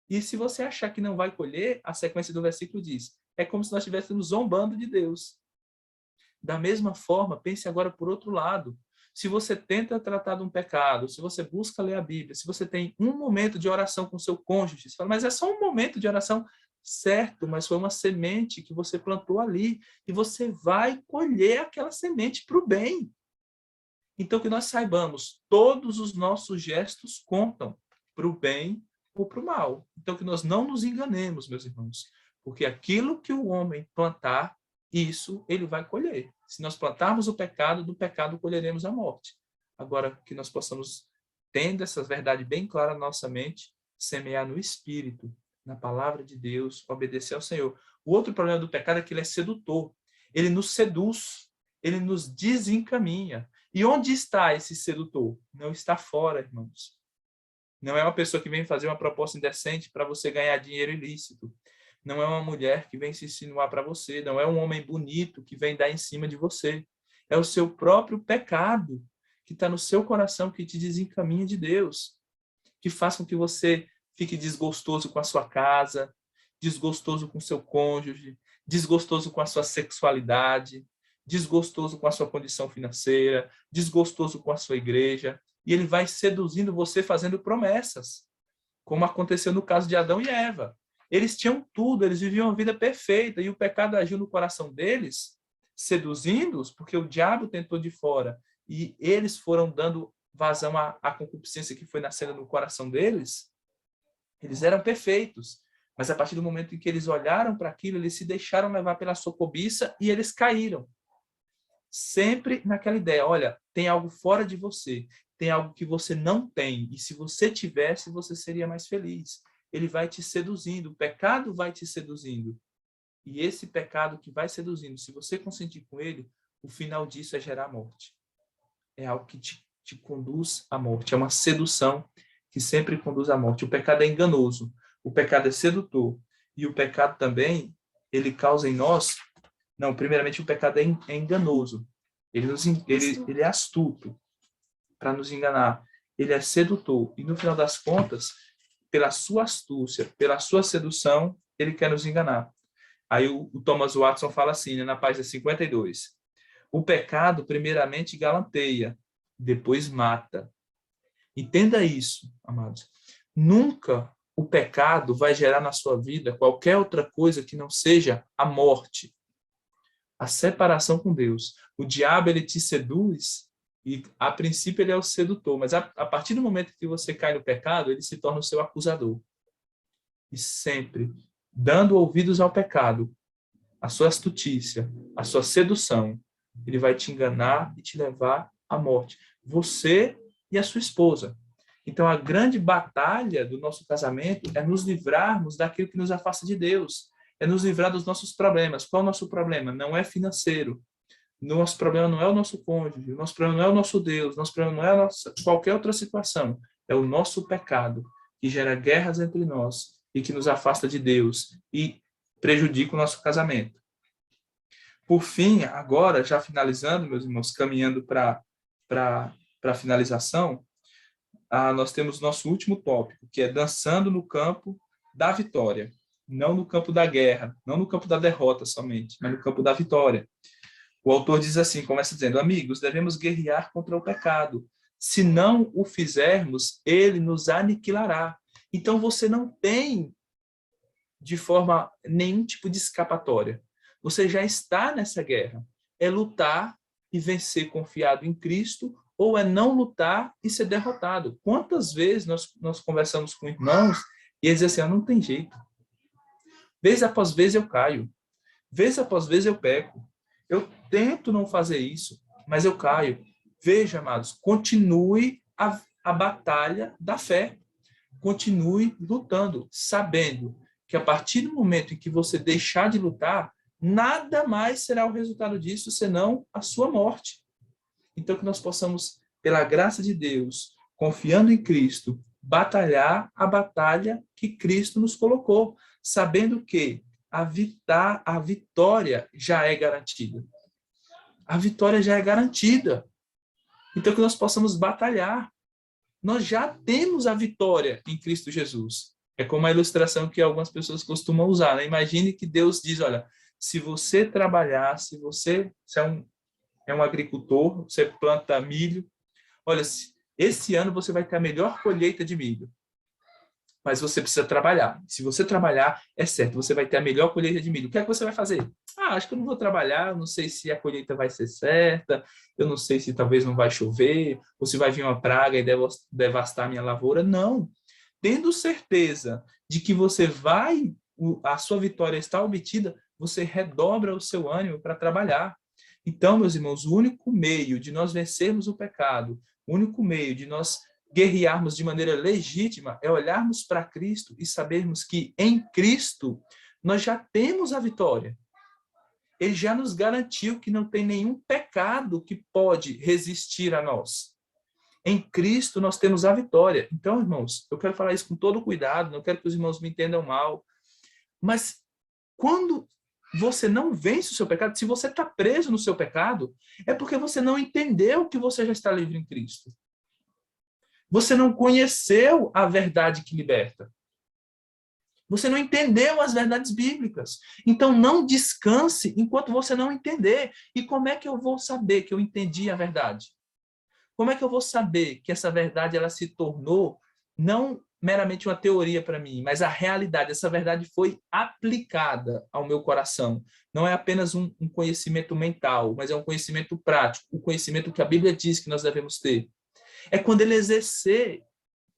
E se você achar que não vai colher, a sequência do versículo diz, é como se nós estivéssemos zombando de Deus. Da mesma forma, pense agora por outro lado. Se você tenta tratar de um pecado, se você busca ler a Bíblia, se você tem um momento de oração com seu cônjuge, você fala, mas é só um momento de oração, certo, mas foi uma semente que você plantou ali, e você vai colher aquela semente para o bem. Então, que nós saibamos, todos os nossos gestos contam para o bem ou para o mal. Então, que nós não nos enganemos, meus irmãos, porque aquilo que o homem plantar, isso ele vai colher. Se nós plantarmos o pecado, do pecado colheremos a morte. Agora, que nós possamos, tendo essa verdade bem clara na nossa mente, semear no Espírito, na palavra de Deus, obedecer ao Senhor. O outro problema do pecado é que ele é sedutor. Ele nos seduz, ele nos desencaminha. E onde está esse sedutor? Não está fora, irmãos. Não é uma pessoa que vem fazer uma proposta indecente para você ganhar dinheiro ilícito. Não é uma mulher que vem se insinuar para você. Não é um homem bonito que vem dar em cima de você. É o seu próprio pecado que está no seu coração, que te desencaminha de Deus. Que faz com que você fique desgostoso com a sua casa, desgostoso com o seu cônjuge, desgostoso com a sua sexualidade, desgostoso com a sua condição financeira, desgostoso com a sua igreja. E ele vai seduzindo você fazendo promessas, como aconteceu no caso de Adão e Eva. Eles tinham tudo, eles viviam uma vida perfeita, e o pecado agiu no coração deles, seduzindo-os, porque o diabo tentou de fora, e eles foram dando vazão à concupiscência que foi nascendo no coração deles. Eles eram perfeitos, mas a partir do momento em que eles olharam para aquilo, eles se deixaram levar pela sua cobiça e eles caíram. Sempre naquela ideia, olha, tem algo fora de você, tem algo que você não tem, e se você tivesse, você seria mais feliz. Ele vai te seduzindo, o pecado vai te seduzindo. E esse pecado que vai seduzindo, se você consentir com ele, o final disso é gerar morte. É algo que te conduz à morte, é uma sedução que sempre conduz à morte. O pecado é enganoso, o pecado é sedutor, e o pecado também, ele causa em nós, não, primeiramente o pecado é enganoso, ele é astuto para nos enganar, ele é sedutor, e no final das contas, pela sua astúcia, pela sua sedução, ele quer nos enganar. Aí o Thomas Watson fala assim, né, na página 52, o pecado primeiramente galanteia, depois mata. Entenda isso, amados. Nunca o pecado vai gerar na sua vida qualquer outra coisa que não seja a morte, a separação com Deus. O diabo, ele te seduz e, a princípio, ele é o sedutor, mas a partir do momento que você cai no pecado, ele se torna o seu acusador. E sempre, dando ouvidos ao pecado, a sua astutícia, a sua sedução, ele vai te enganar e te levar à morte. Você e a sua esposa. Então, a grande batalha do nosso casamento é nos livrarmos daquilo que nos afasta de Deus. É nos livrar dos nossos problemas. Qual é o nosso problema? Não é financeiro. Nosso problema não é o nosso cônjuge. Nosso problema não é o nosso Deus. Nosso problema não é qualquer outra situação. É o nosso pecado, que gera guerras entre nós e que nos afasta de Deus e prejudica o nosso casamento. Por fim, agora, já finalizando, meus irmãos, caminhando para a finalização, nós temos nosso último tópico, que é dançando no campo da vitória. Não no campo da guerra, não no campo da derrota somente, mas no campo da vitória. O autor diz assim, começa dizendo, amigos, devemos guerrear contra o pecado. Se não o fizermos, ele nos aniquilará. Então, você não tem, de forma, nenhum tipo de escapatória. Você já está nessa guerra. É lutar e vencer confiado em Cristo, ou é não lutar e ser derrotado. Quantas vezes nós conversamos com irmãos e eles dizem assim, não tem jeito. Vez após vez eu caio. Vez após vez eu peco. Eu tento não fazer isso, mas eu caio. Veja, amados, continue a batalha da fé. Continue lutando, sabendo que a partir do momento em que você deixar de lutar, nada mais será o resultado disso, senão a sua morte. Então, que nós possamos, pela graça de Deus, confiando em Cristo, batalhar a batalha que Cristo nos colocou, sabendo que a vitória já é garantida. A vitória já é garantida. Então, que nós possamos batalhar. Nós já temos a vitória em Cristo Jesus. É como a ilustração que algumas pessoas costumam usar, né? Imagine que Deus diz, olha, se você trabalhar, se você é um agricultor, você planta milho, olha, esse ano você vai ter a melhor colheita de milho. Mas você precisa trabalhar. Se você trabalhar, é certo, você vai ter a melhor colheita de milho. O que é que você vai fazer? Acho que eu não vou trabalhar, eu não sei se a colheita vai ser certa, eu não sei se talvez não vai chover, ou se vai vir uma praga e devastar a minha lavoura. Não. Tendo certeza de que a sua vitória está obtida, você redobra o seu ânimo para trabalhar. Então, meus irmãos, o único meio de nós vencermos o pecado, o único meio de nós guerrearmos de maneira legítima é olharmos para Cristo e sabermos que em Cristo nós já temos a vitória. Ele já nos garantiu que não tem nenhum pecado que pode resistir a nós. Em Cristo nós temos a vitória. Então, irmãos, eu quero falar isso com todo cuidado, não quero que os irmãos me entendam mal, mas quando você não vence o seu pecado, se você está preso no seu pecado, é porque você não entendeu que você já está livre em Cristo. Você não conheceu a verdade que liberta. Você não entendeu as verdades bíblicas. Então, não descanse enquanto você não entender. E como é que eu vou saber que eu entendi a verdade? Como é que eu vou saber que essa verdade ela se tornou não meramente uma teoria para mim, mas a realidade, essa verdade foi aplicada ao meu coração. Não é apenas um conhecimento mental, mas é um conhecimento prático, o conhecimento que a Bíblia diz que nós devemos ter. É quando ele exercer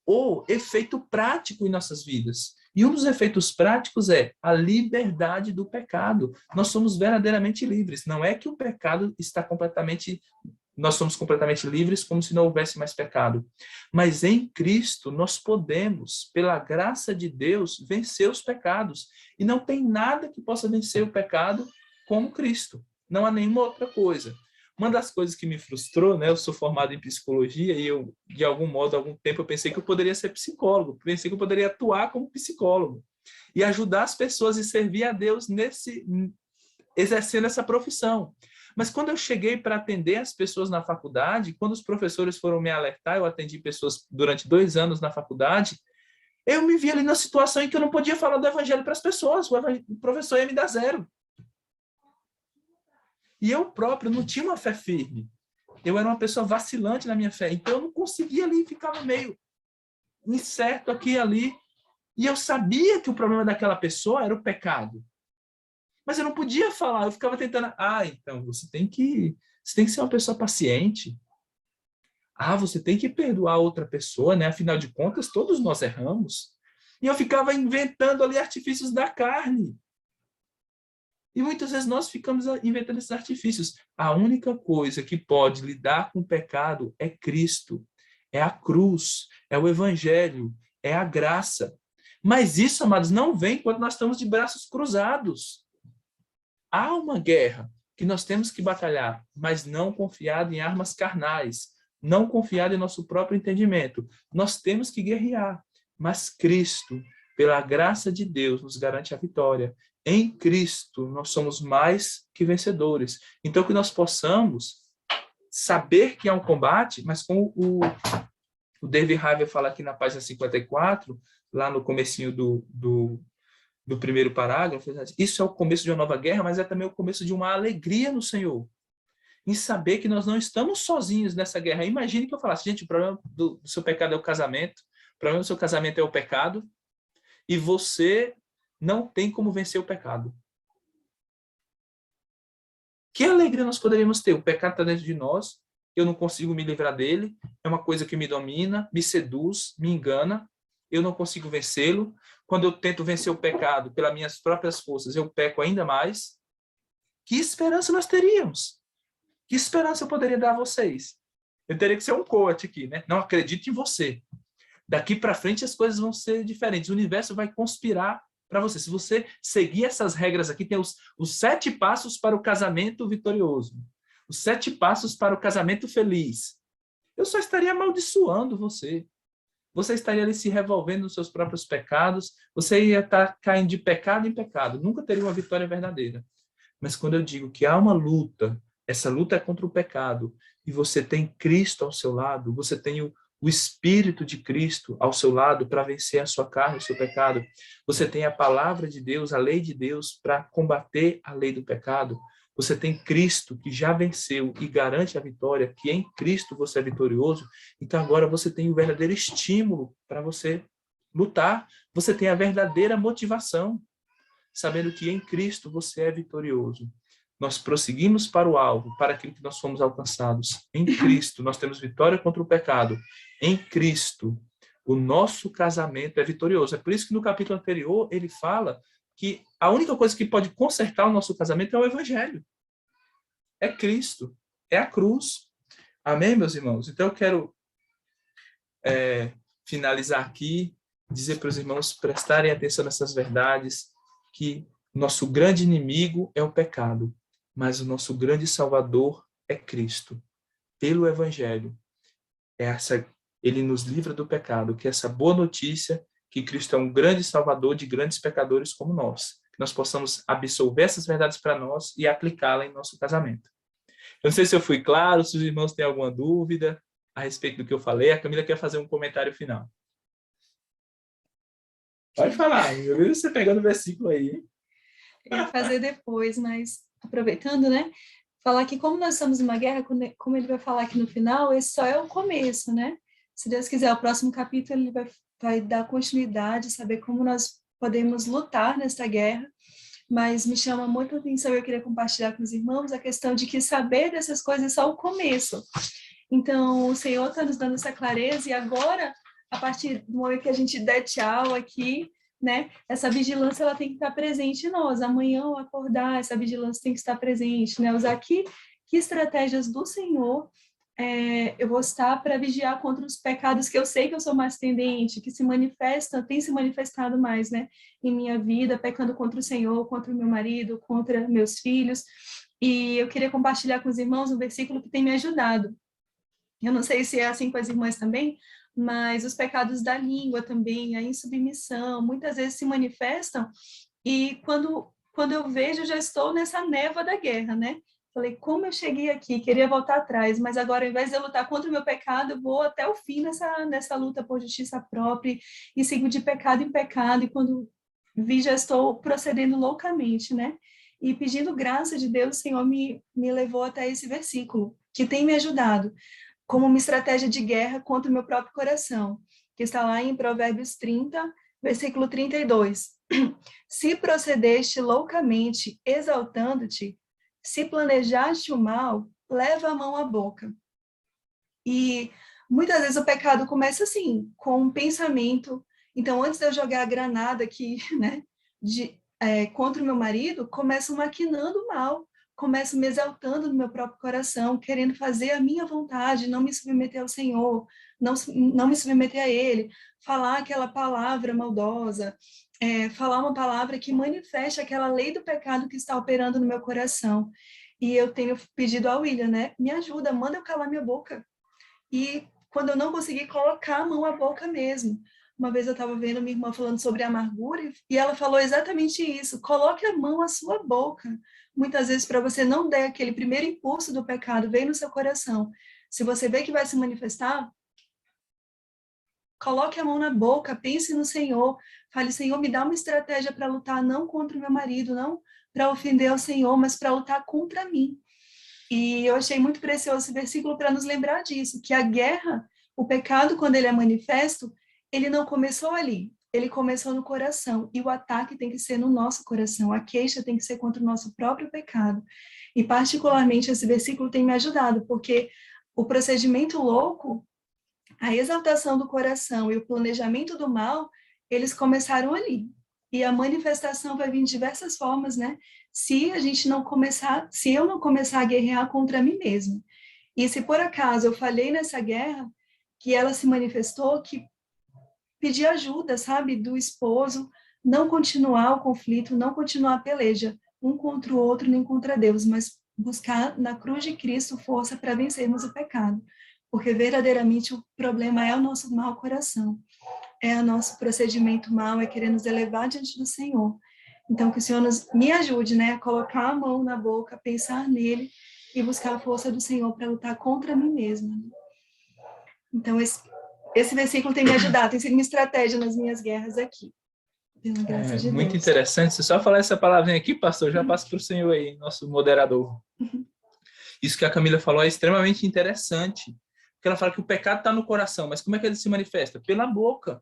o efeito prático em nossas vidas. E um dos efeitos práticos é a liberdade do pecado. Nós somos verdadeiramente livres. Não é que o pecado está completamente... Nós somos completamente livres, como se não houvesse mais pecado. Mas em Cristo, nós podemos, pela graça de Deus, vencer os pecados. E não tem nada que possa vencer o pecado como Cristo. Não há nenhuma outra coisa. Uma das coisas que me frustrou, né? Eu sou formado em psicologia e eu, de algum modo, algum tempo, eu pensei que eu poderia ser psicólogo. Pensei que eu poderia atuar como psicólogo. E ajudar as pessoas e servir a Deus exercendo essa profissão. Mas quando eu cheguei para atender as pessoas na faculdade, quando os professores foram me alertar, eu atendi pessoas durante 2 anos na faculdade, eu me vi ali na situação em que eu não podia falar do evangelho para as pessoas, o professor ia me dar 0. E eu próprio não tinha uma fé firme. Eu era uma pessoa vacilante na minha fé, então eu não conseguia ali, ficava meio incerto aqui e ali, e eu sabia que o problema daquela pessoa era o pecado. Mas eu não podia falar, eu ficava tentando, então você tem que ser uma pessoa paciente. Você tem que perdoar outra pessoa, né? Afinal de contas, todos nós erramos. E eu ficava inventando ali artifícios da carne. E muitas vezes nós ficamos inventando esses artifícios. A única coisa que pode lidar com o pecado é Cristo, é a cruz, é o evangelho, é a graça. Mas isso, amados, não vem quando nós estamos de braços cruzados. Há uma guerra que nós temos que batalhar, mas não confiado em armas carnais, não confiado em nosso próprio entendimento. Nós temos que guerrear, mas Cristo, pela graça de Deus, nos garante a vitória. Em Cristo, nós somos mais que vencedores. Então, que nós possamos saber que é um combate, mas como o David Harvey fala aqui na página 54, lá no comecinho do primeiro parágrafo, isso é o começo de uma nova guerra, mas é também o começo de uma alegria no Senhor. Em saber que nós não estamos sozinhos nessa guerra. Imagine que eu falasse, gente, o problema do seu pecado é o casamento, o problema do seu casamento é o pecado, e você não tem como vencer o pecado. Que alegria nós poderíamos ter? O pecado está dentro de nós, eu não consigo me livrar dele, é uma coisa que me domina, me seduz, me engana, eu não consigo vencê-lo. Quando eu tento vencer o pecado pelas minhas próprias forças, eu peco ainda mais. Que esperança nós teríamos? Que esperança eu poderia dar a vocês? Eu teria que ser um coach aqui, né? Não acredite em você. Daqui para frente as coisas vão ser diferentes. O universo vai conspirar para você. Se você seguir essas regras aqui, tem os 7 passos para o casamento vitorioso. Os 7 passos para o casamento feliz. Eu só estaria amaldiçoando você. você estaria ali se revolvendo nos seus próprios pecados, você ia estar caindo de pecado em pecado, nunca teria uma vitória verdadeira. Mas quando eu digo que há uma luta, essa luta é contra o pecado, e você tem Cristo ao seu lado, você tem o Espírito de Cristo ao seu lado para vencer a sua carne, o seu pecado. Você tem a palavra de Deus, a lei de Deus para combater a lei do pecado. Você tem Cristo que já venceu e garante a vitória, que em Cristo você é vitorioso. Então agora você tem o verdadeiro estímulo para você lutar. Você tem a verdadeira motivação, sabendo que em Cristo você é vitorioso. Nós prosseguimos para o alvo, para aquilo que nós fomos alcançados. Em Cristo, nós temos vitória contra o pecado. Em Cristo, o nosso casamento é vitorioso. É por isso que no capítulo anterior ele fala que a única coisa que pode consertar o nosso casamento é o Evangelho. É Cristo. É a cruz. Amém, meus irmãos? Então eu quero finalizar aqui, dizer para os irmãos prestarem atenção nessas verdades, que nosso grande inimigo é o pecado, mas o nosso grande salvador é Cristo. Pelo Evangelho, ele nos livra do pecado, que é essa boa notícia que Cristo é um grande salvador de grandes pecadores como nós. Que nós possamos absorver essas verdades para nós e aplicá-las em nosso casamento. Eu não sei se eu fui claro, se os irmãos têm alguma dúvida a respeito do que eu falei. A Camila quer fazer um comentário final. Pode falar, eu vi você pegando o versículo aí, hein? Eu ia fazer depois, mas aproveitando, né? Falar que como nós estamos numa guerra, como ele vai falar aqui no final, esse só é o começo, né? Se Deus quiser, o próximo capítulo ele vai dar continuidade, saber como nós podemos lutar nessa guerra. Mas me chama muito a atenção, eu queria compartilhar com os irmãos a questão de que saber dessas coisas é só o começo. Então, o Senhor está nos dando essa clareza e agora, a partir do momento que a gente der tchau aqui, né, essa vigilância ela tem que estar presente em nós. Amanhã, ao acordar, essa vigilância tem que estar presente, né? Usar que estratégias do Senhor eu vou estar para vigiar contra os pecados que eu sei que eu sou mais tendente, que se manifestam, tem se manifestado mais, né, em minha vida, pecando contra o Senhor, contra o meu marido, contra meus filhos. E eu queria compartilhar com os irmãos um versículo que tem me ajudado. Eu não sei se é assim com as irmãs também, mas os pecados da língua também, a insubmissão, muitas vezes se manifestam e quando eu vejo, já estou nessa névoa da guerra, né? Falei, como eu cheguei aqui, queria voltar atrás, mas agora, ao invés de eu lutar contra o meu pecado, eu vou até o fim nessa luta por justiça própria e sigo de pecado em pecado, e quando vi, já estou procedendo loucamente, né? E pedindo graça de Deus, o Senhor me levou até esse versículo, que tem me ajudado, como uma estratégia de guerra contra o meu próprio coração, que está lá em Provérbios 30, versículo 32. Se procedeste loucamente, exaltando-te, se planejaste o mal, leva a mão à boca. E muitas vezes o pecado começa assim, com um pensamento. Então, antes de eu jogar a granada aqui, né, contra o meu marido, começo maquinando mal, começo me exaltando no meu próprio coração, querendo fazer a minha vontade, não me submeter ao Senhor, não me submeter a Ele, falar aquela palavra maldosa, falar uma palavra que manifeste aquela lei do pecado que está operando no meu coração. E eu tenho pedido ao William, né? Me ajuda, manda eu calar minha boca. E quando eu não consegui, colocar a mão à boca mesmo. Uma vez eu estava vendo minha irmã falando sobre amargura e ela falou exatamente isso. Coloque a mão à sua boca. Muitas vezes, para você não dar aquele primeiro impulso do pecado, vem no seu coração. Se você vê que vai se manifestar, coloque a mão na boca, pense no Senhor, fale, Senhor, me dá uma estratégia para lutar não contra o meu marido, não para ofender ao Senhor, mas para lutar contra mim. E eu achei muito precioso esse versículo para nos lembrar disso, que a guerra, o pecado, quando ele é manifesto, ele não começou ali, ele começou no coração, e o ataque tem que ser no nosso coração, a queixa tem que ser contra o nosso próprio pecado. E particularmente esse versículo tem me ajudado, porque o procedimento louco, a exaltação do coração e o planejamento do mal, eles começaram ali. E a manifestação vai vir de diversas formas, né? Se eu não começar a guerrear contra mim mesmo. E se por acaso eu falhei nessa guerra, que ela se manifestou, que pedir ajuda, sabe, do esposo, não continuar o conflito, não continuar a peleja, um contra o outro, nem contra Deus, mas buscar na cruz de Cristo força para vencermos o pecado. porque verdadeiramente o problema é o nosso mau coração, é o nosso procedimento mau, é querer nos elevar diante do Senhor. Então, que o Senhor me ajude, né, a colocar a mão na boca, pensar nele e buscar a força do Senhor para lutar contra mim mesma. Então, esse versículo tem me ajudado, tem sido uma estratégia nas minhas guerras aqui. Pela graça de Muito Deus. interessante. Se só falar essa palavrinha aqui, pastor, já passo para o senhor aí, nosso moderador. Isso que a Camila falou é extremamente interessante. Porque ela fala que o pecado está no coração, mas como é que ele se manifesta? Pela boca.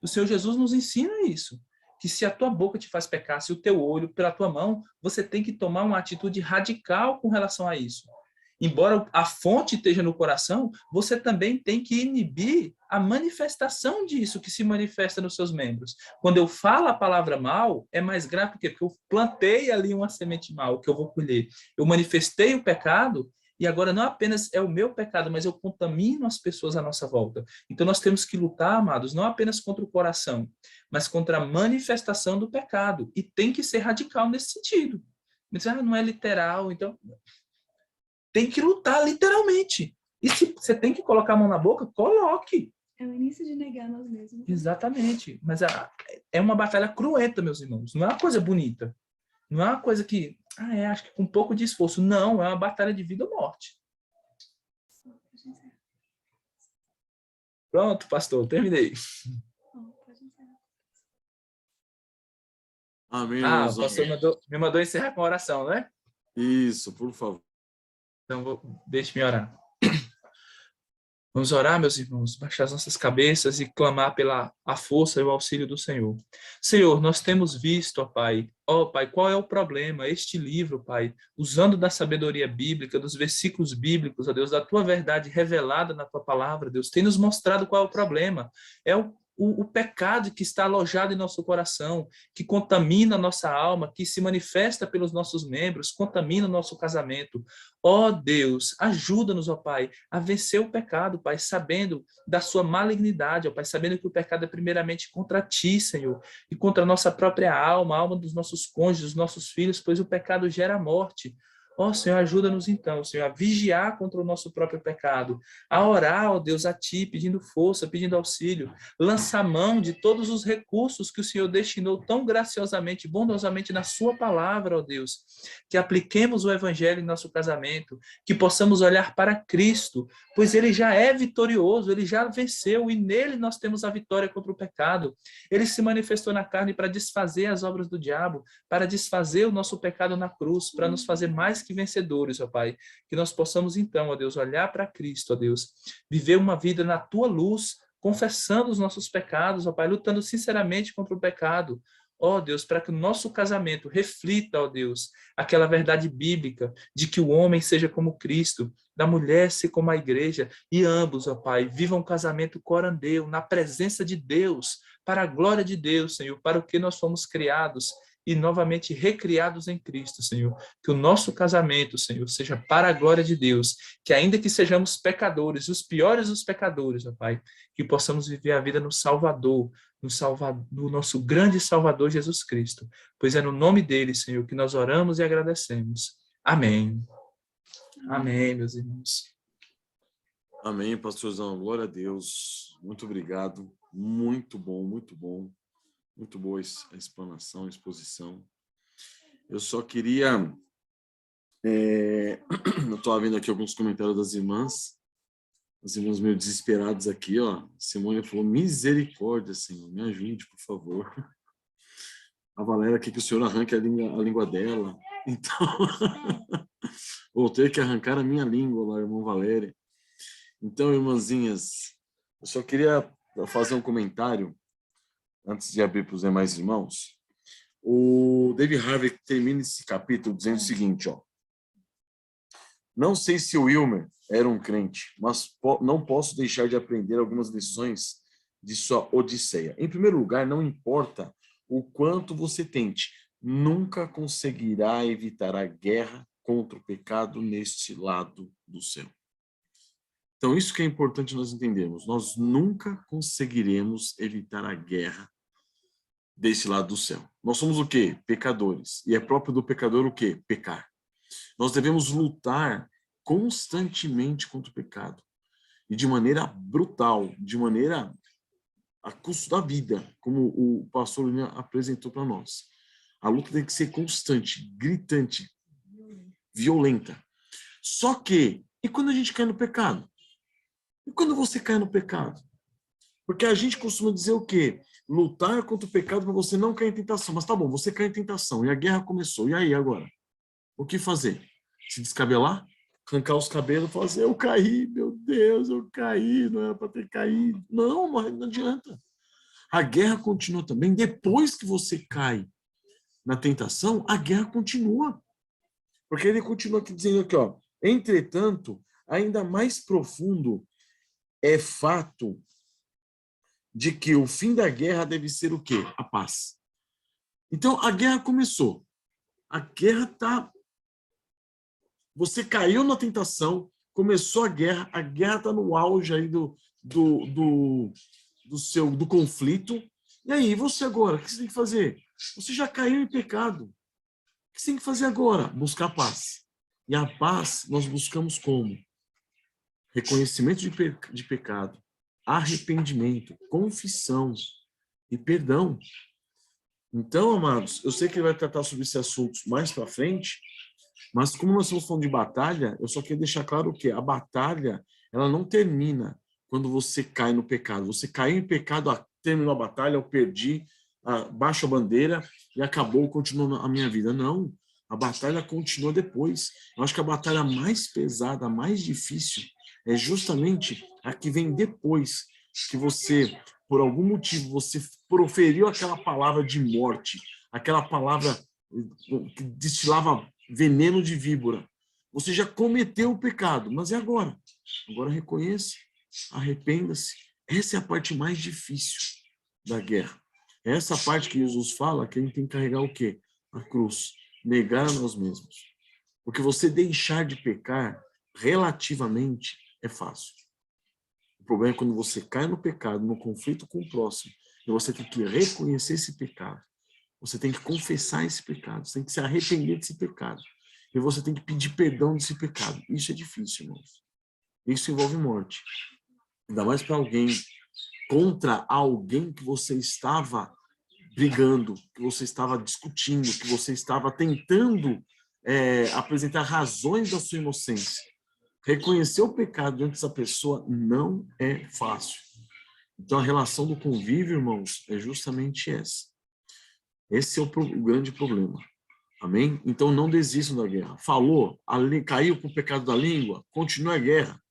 O Senhor Jesus nos ensina isso. Que se a tua boca te faz pecar, se o teu olho, pela tua mão, você tem que tomar uma atitude radical com relação a isso. Embora a fonte esteja no coração, você também tem que inibir a manifestação disso que se manifesta nos seus membros. Quando eu falo a palavra mal, é mais grave porque eu plantei ali uma semente mal que eu vou colher. Eu manifestei o pecado e agora não apenas é o meu pecado, mas eu contamino as pessoas à nossa volta. Então nós temos que lutar, amados, não apenas contra o coração, mas contra a manifestação do pecado. E tem que ser radical nesse sentido. Mas não é literal, então... Tem que lutar, literalmente. E se você tem que colocar a mão na boca, coloque. É o início de negar nós mesmos. Exatamente. Mas é uma batalha cruenta, meus irmãos. Não é uma coisa bonita. Não é uma coisa que, acho que com um pouco de esforço. Não, é uma batalha de vida ou morte. Pronto, pastor, terminei. Amém, O irmãos. pastor me mandou encerrar com a oração, né? Isso, por favor. Então, deixe-me orar. Vamos orar, meus irmãos, baixar as nossas cabeças e clamar pela a força e o auxílio do Senhor. Senhor, nós temos visto, Pai, qual é o problema? Este livro, Pai, usando da sabedoria bíblica, dos versículos bíblicos, ó Deus, da Tua verdade revelada na Tua palavra, Deus, tem nos mostrado qual é o problema. É o pecado que está alojado em nosso coração, que contamina a nossa alma, que se manifesta pelos nossos membros, contamina o nosso casamento. Ó Deus, ajuda-nos, ó Pai, a vencer o pecado, Pai, sabendo da sua malignidade, ó Pai, sabendo que o pecado é primeiramente contra Ti, Senhor, e contra a nossa própria alma, a alma dos nossos cônjuges, dos nossos filhos, pois o pecado gera morte. Ó Senhor, ajuda-nos então, Senhor, a vigiar contra o nosso próprio pecado, a orar, ó Deus, a Ti, pedindo força, pedindo auxílio, lançar mão de todos os recursos que o Senhor destinou tão graciosamente, bondosamente na Sua palavra, ó Deus, que apliquemos o Evangelho em nosso casamento, que possamos olhar para Cristo, pois Ele já é vitorioso, Ele já venceu e nele nós temos a vitória contra o pecado. Ele se manifestou na carne para desfazer as obras do diabo, para desfazer o nosso pecado na cruz, para nos fazer mais que vencedores, ó Pai. Que nós possamos então, ó Deus, olhar para Cristo, ó Deus, viver uma vida na Tua luz, confessando os nossos pecados, ó Pai, lutando sinceramente contra o pecado. Ó Deus, para que o nosso casamento reflita, ó Deus, aquela verdade bíblica de que o homem seja como Cristo, da mulher ser como a igreja, e ambos, ó Pai, vivam um casamento corandeu, na presença de Deus, para a glória de Deus, Senhor, para o que nós fomos criados e novamente recriados em Cristo, Senhor. Que o nosso casamento, Senhor, seja para a glória de Deus, que ainda que sejamos pecadores, os piores dos pecadores, ó Pai, que possamos viver a vida no Salvador, no nosso grande Salvador Jesus Cristo, pois é no nome dele, Senhor, que nós oramos e agradecemos. Amém. Amém, meus irmãos. Amém, pastorzão. Glória a Deus. Muito obrigado. Muito bom, muito bom. Muito boa a explanação, a exposição. Eu só queria... eu estou vendo aqui alguns comentários das irmãs. As irmãs meio desesperadas aqui, ó. Simone falou, misericórdia, Senhor, me ajude, por favor. A Valéria quer que o Senhor arranque a língua dela. Então, vou ter que arrancar a minha língua lá, irmã Valéria. Então, irmãzinhas, eu só queria fazer um comentário antes de abrir para os demais irmãos. O David Harvey termina esse capítulo dizendo o seguinte, ó. Não sei se o Wilmer era um crente, mas não posso deixar de aprender algumas lições de sua Odisseia. Em primeiro lugar, não importa o quanto você tente, nunca conseguirá evitar a guerra contra o pecado neste lado do céu. Então, isso que é importante nós entendermos. Nós nunca conseguiremos evitar a guerra desse lado do céu. Nós somos o quê? Pecadores. E é próprio do pecador o quê? Pecar. Nós devemos lutar constantemente contra o pecado. e de maneira brutal, de maneira a custo da vida, como o pastor William apresentou para nós. A luta tem que ser constante, gritante, violenta. Só que, e quando a gente cai no pecado? E quando você cai no pecado? Porque a gente costuma dizer o quê? Lutar contra o pecado para você não cair em tentação. Mas tá bom, você cai em tentação e a guerra começou. E aí agora? O que fazer? Se descabelar? Arrancar os cabelos e falar assim, eu caí, meu Deus, eu caí, não era para ter caído. Não, não adianta. A guerra continua também. Depois que você cai na tentação, a guerra continua. Porque ele continua aqui dizendo aqui, ó, entretanto, ainda mais profundo é fato de que o fim da guerra deve ser o quê? A paz. Então, a guerra começou. A guerra tá... Você caiu na tentação, começou a guerra está no auge aí do conflito. E aí, você agora, o que você tem que fazer? Você já caiu em pecado. O que você tem que fazer agora? Buscar paz. E a paz nós buscamos como? Reconhecimento de pecado, arrependimento, confissão e perdão. Então, amados, eu sei que ele vai tratar sobre esses assuntos mais para frente, mas como nós estamos falando de batalha, eu só quero deixar claro que a batalha, ela não termina quando você cai no pecado. Você caiu em pecado, terminou a batalha, eu perdi, baixo a bandeira e acabou, continuou a minha vida. Não, a batalha continua depois. Eu acho que a batalha mais pesada, a mais difícil, é justamente a que vem depois que você, por algum motivo, você proferiu aquela palavra de morte, aquela palavra que destilava veneno de víbora. Você já cometeu o pecado, mas e agora? Agora reconheça, arrependa-se. Essa é a parte mais difícil da guerra. É essa parte que Jesus fala que a gente tem que carregar o quê? A cruz. Negar a nós mesmos. Porque você deixar de pecar, relativamente, é fácil. O problema é quando você cai no pecado, no conflito com o próximo, e você tem que reconhecer esse pecado. Você tem que confessar esse pecado. Você tem que se arrepender desse pecado. E você tem que pedir perdão desse pecado. Isso é difícil, irmãos. Isso envolve morte. Ainda mais para alguém, contra alguém que você estava brigando, que você estava discutindo, que você estava tentando apresentar razões da sua inocência. Reconhecer o pecado diante dessa pessoa não é fácil. Então, a relação do convívio, irmãos, é justamente essa. Esse é o grande problema. Amém? Então, não desistam da guerra. Falou, caiu com o pecado da língua, continue a guerra.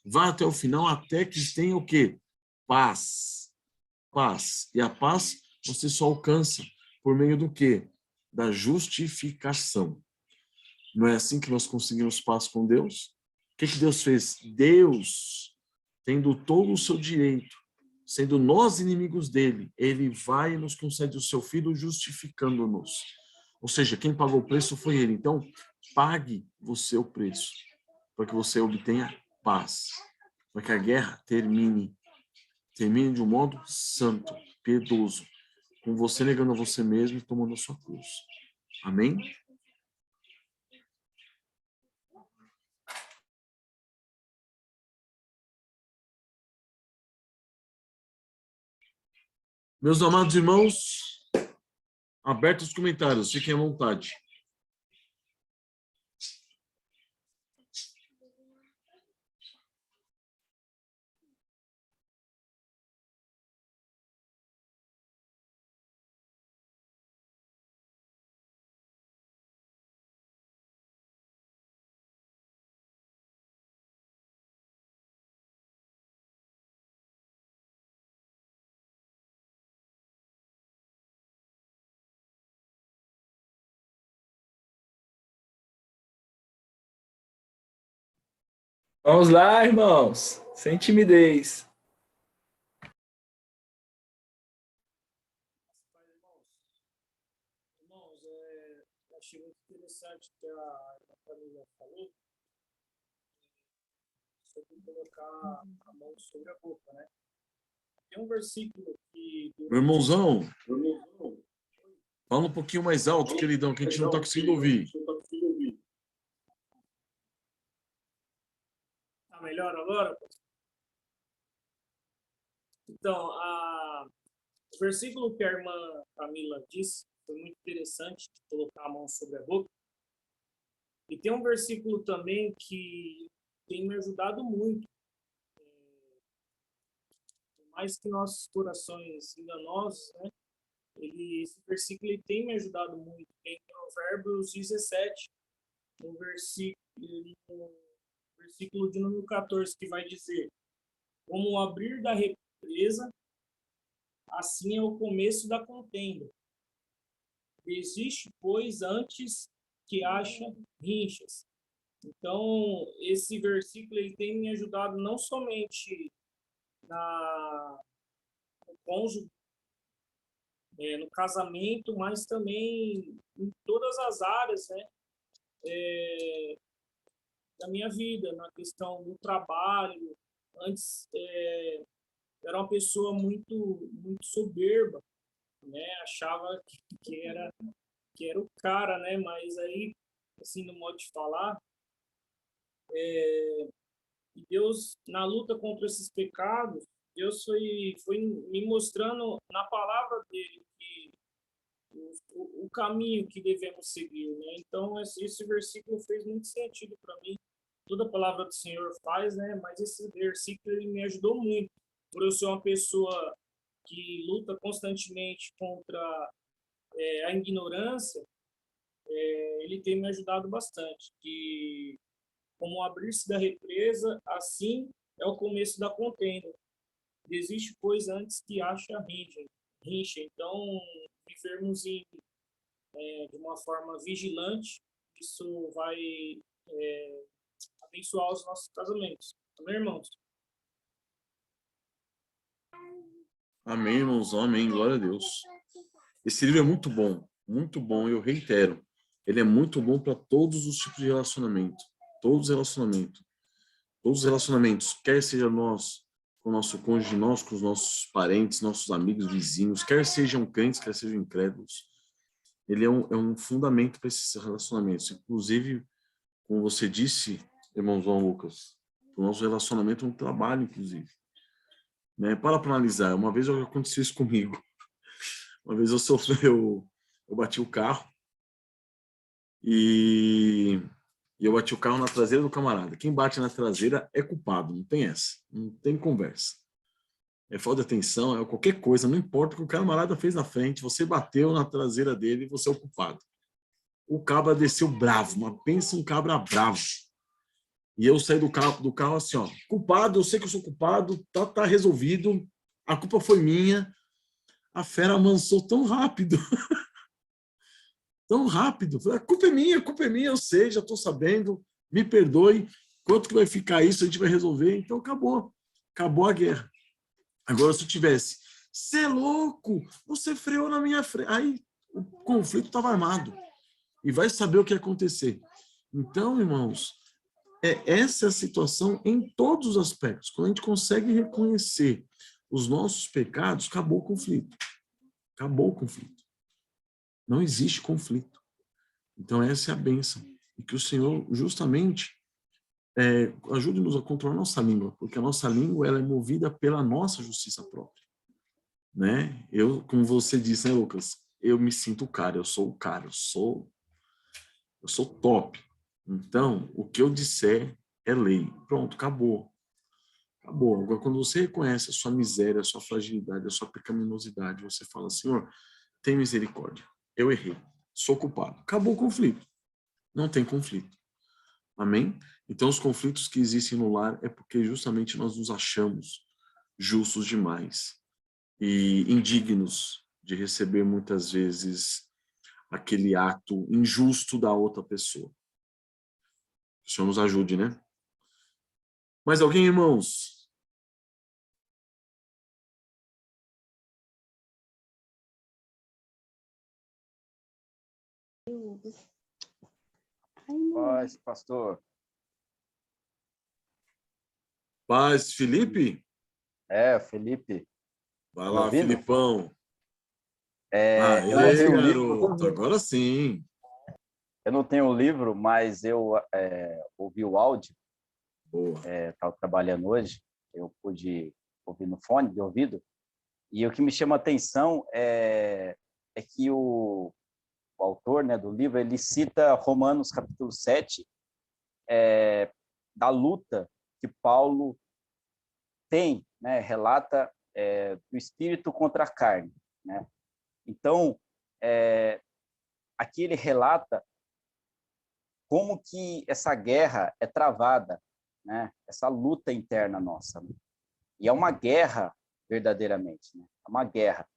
Vá até o final, até que tenha o quê? Paz. Paz. E a paz você só alcança por meio do quê? Da justificação. Não é assim que nós conseguimos paz com Deus? O que Deus fez? Deus, tendo todo o seu direito, sendo nós inimigos dele, ele vai e nos concede o seu filho justificando-nos. Ou seja, quem pagou o preço foi ele. Então, pague você o preço, para que você obtenha paz, para que a guerra termine de um modo santo, piedoso, com você negando a você mesmo e tomando a sua cruz. Amém? Meus amados irmãos, abertos os comentários, fiquem à vontade. Vamos lá, irmãos, sem timidez. Irmãos, eu achei muito interessante que a família falou sobre colocar a mão sobre a boca, né? Tem um versículo que... Meu irmãozão, fala um pouquinho mais alto, queridão, que a gente não está conseguindo ouvir. Tá melhor agora? Então, o versículo que a irmã Camila disse foi muito interessante, de colocar a mão sobre a boca. E tem um versículo também que tem me ajudado muito. Por mais que nossos corações enganosos, né? Esse versículo ele tem me ajudado muito. Tem Provérbios 17, no versículo de número 14, que vai dizer: como o abrir da represa, assim é o começo da contenda. Desiste, pois, antes que haja rinchas. Então, esse versículo ele tem me ajudado não somente no cônjuge, no casamento, mas também em todas as áreas, né, da minha vida, na questão do trabalho. Antes, era uma pessoa muito soberba, né? Achava que era o cara, né? Mas aí, assim, no modo de falar, e Deus, na luta contra esses pecados, Deus foi me mostrando na palavra dele que o caminho que devemos seguir, né? Então, esse versículo fez muito sentido para mim. Toda a palavra do Senhor faz, né? Mas esse versículo ele me ajudou muito, por eu ser uma pessoa que luta constantemente contra a ignorância. Ele tem me ajudado bastante. Que como abrir-se da represa, assim é o começo da contenda. Desiste, pois, antes que haja rincha. Então, vivermos de uma forma vigilante, isso vai abençoar os nossos casamentos. Amém, irmãos? Amém, irmãos. Amém. Glória a Deus. Esse livro é muito bom, eu reitero. Ele é muito bom para todos os tipos de relacionamento. Todos os relacionamentos, quer seja nós com o nosso cônjuge, nós com os nossos parentes, nossos amigos, vizinhos, quer sejam crentes, quer sejam incrédulos. Ele é um fundamento para esses relacionamentos. Inclusive, como você disse, irmão João Lucas, o nosso relacionamento é um trabalho, inclusive. Né? Para analisar, uma vez aconteceu isso comigo. Uma vez eu bati o carro e eu bati o carro na traseira do camarada. Quem bate na traseira é culpado, não tem essa, não tem conversa. É falta de atenção, é qualquer coisa, não importa o que o camarada fez na frente, você bateu na traseira dele e você é o culpado. O cabra desceu bravo, mas pensa um cabra bravo. E eu saí do carro assim, ó, culpado, eu sei que eu sou culpado, tá resolvido, a culpa foi minha. A fera amansou tão rápido. Tão rápido. A culpa é minha, eu sei, já estou sabendo, me perdoe. Quanto que vai ficar isso, a gente vai resolver. Então acabou a guerra. Agora, se eu tivesse, você é louco, você freou na minha frente. Aí o conflito estava armado. E vai saber o que ia acontecer. Então, irmãos, essa é a situação em todos os aspectos. Quando a gente consegue reconhecer os nossos pecados, acabou o conflito. Acabou o conflito. Não existe conflito. Então, essa é a bênção. E que o Senhor, justamente, ajude-nos a controlar a nossa língua, porque a nossa língua ela é movida pela nossa justiça própria. Né? Eu, como você disse, né, Lucas? Eu me sinto o cara, eu sou o cara, eu sou top. Então, o que eu disser é lei. Pronto, acabou. Acabou. Agora, quando você reconhece a sua miséria, a sua fragilidade, a sua pecaminosidade, você fala, Senhor, tem misericórdia. Eu errei. Sou culpado. Acabou o conflito. Não tem conflito. Amém? Então, os conflitos que existem no lar é porque justamente nós nos achamos justos demais e indignos de receber muitas vezes aquele ato injusto da outra pessoa. Que o Senhor nos ajude, né? Mais alguém, irmãos? Paz, pastor. Paz, Felipe? Felipe. Vai lá, ouvindo? Filipão. Eu E não aí, tenho garoto? livro, Agora sim. eu não tenho o livro, mas eu ouvi o áudio, Boa. estava trabalhando hoje, eu pude ouvir no fone de ouvido, E o que me chama a atenção é que o autor, né, do livro, ele cita Romanos capítulo 7, da luta que Paulo tem, né, relata do espírito contra a carne, né? Então, aqui ele relata como que essa guerra é travada, né? Essa luta interna nossa, né? E é uma guerra verdadeiramente, né? É uma guerra.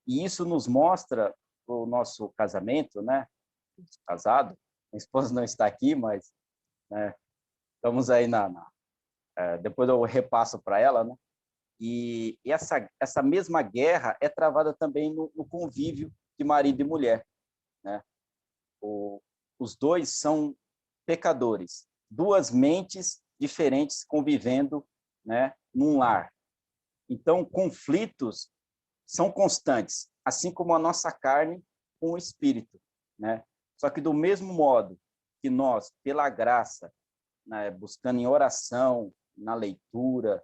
E isso nos mostra o nosso casamento, né? Casado, minha esposa não está aqui, mas, né, estamos aí depois eu repasso para ela, né? E essa mesma guerra é travada também no convívio de marido e mulher, né? Os dois são pecadores, duas mentes diferentes convivendo, né, num lar. Então, conflitos são constantes, assim como a nossa carne com o espírito, né? Só que do mesmo modo que nós, pela graça, né, buscando em oração, na leitura,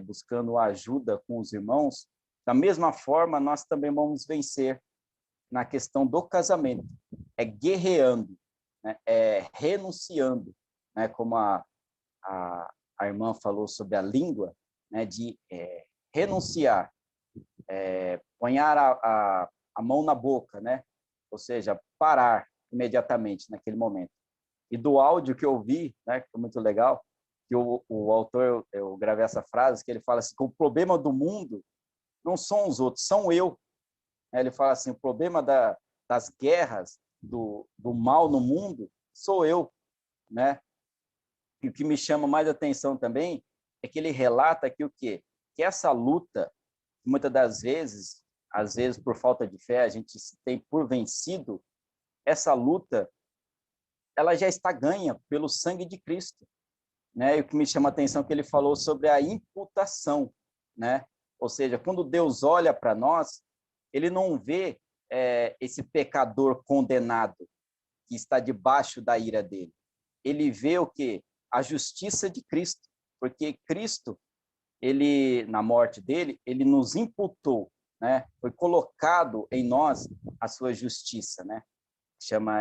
buscando ajuda com os irmãos, da mesma forma nós também vamos vencer na questão do casamento, guerreando, né, renunciando, né, como a irmã falou sobre a língua, né, de renunciar, ponhar a mão na boca, né, ou seja, parar imediatamente naquele momento. E do áudio que eu vi, né, que foi muito legal, que o autor, eu gravei essa frase, que ele fala assim, que o problema do mundo não são os outros, são eu. Ele fala assim, o problema das guerras, do mal no mundo, sou eu, né? E o que me chama mais atenção também é que ele relata que o quê? Que essa luta, muitas das vezes, às vezes por falta de fé, a gente se tem por vencido, essa luta, ela já está ganha pelo sangue de Cristo, né? E o que me chama a atenção é que ele falou sobre a imputação, né? Ou seja, quando Deus olha para nós, ele não vê esse pecador condenado que está debaixo da ira dele. Ele vê o quê? A justiça de Cristo, porque Cristo, ele na morte dele, ele nos imputou, né? Foi colocado em nós a sua justiça, né? Chama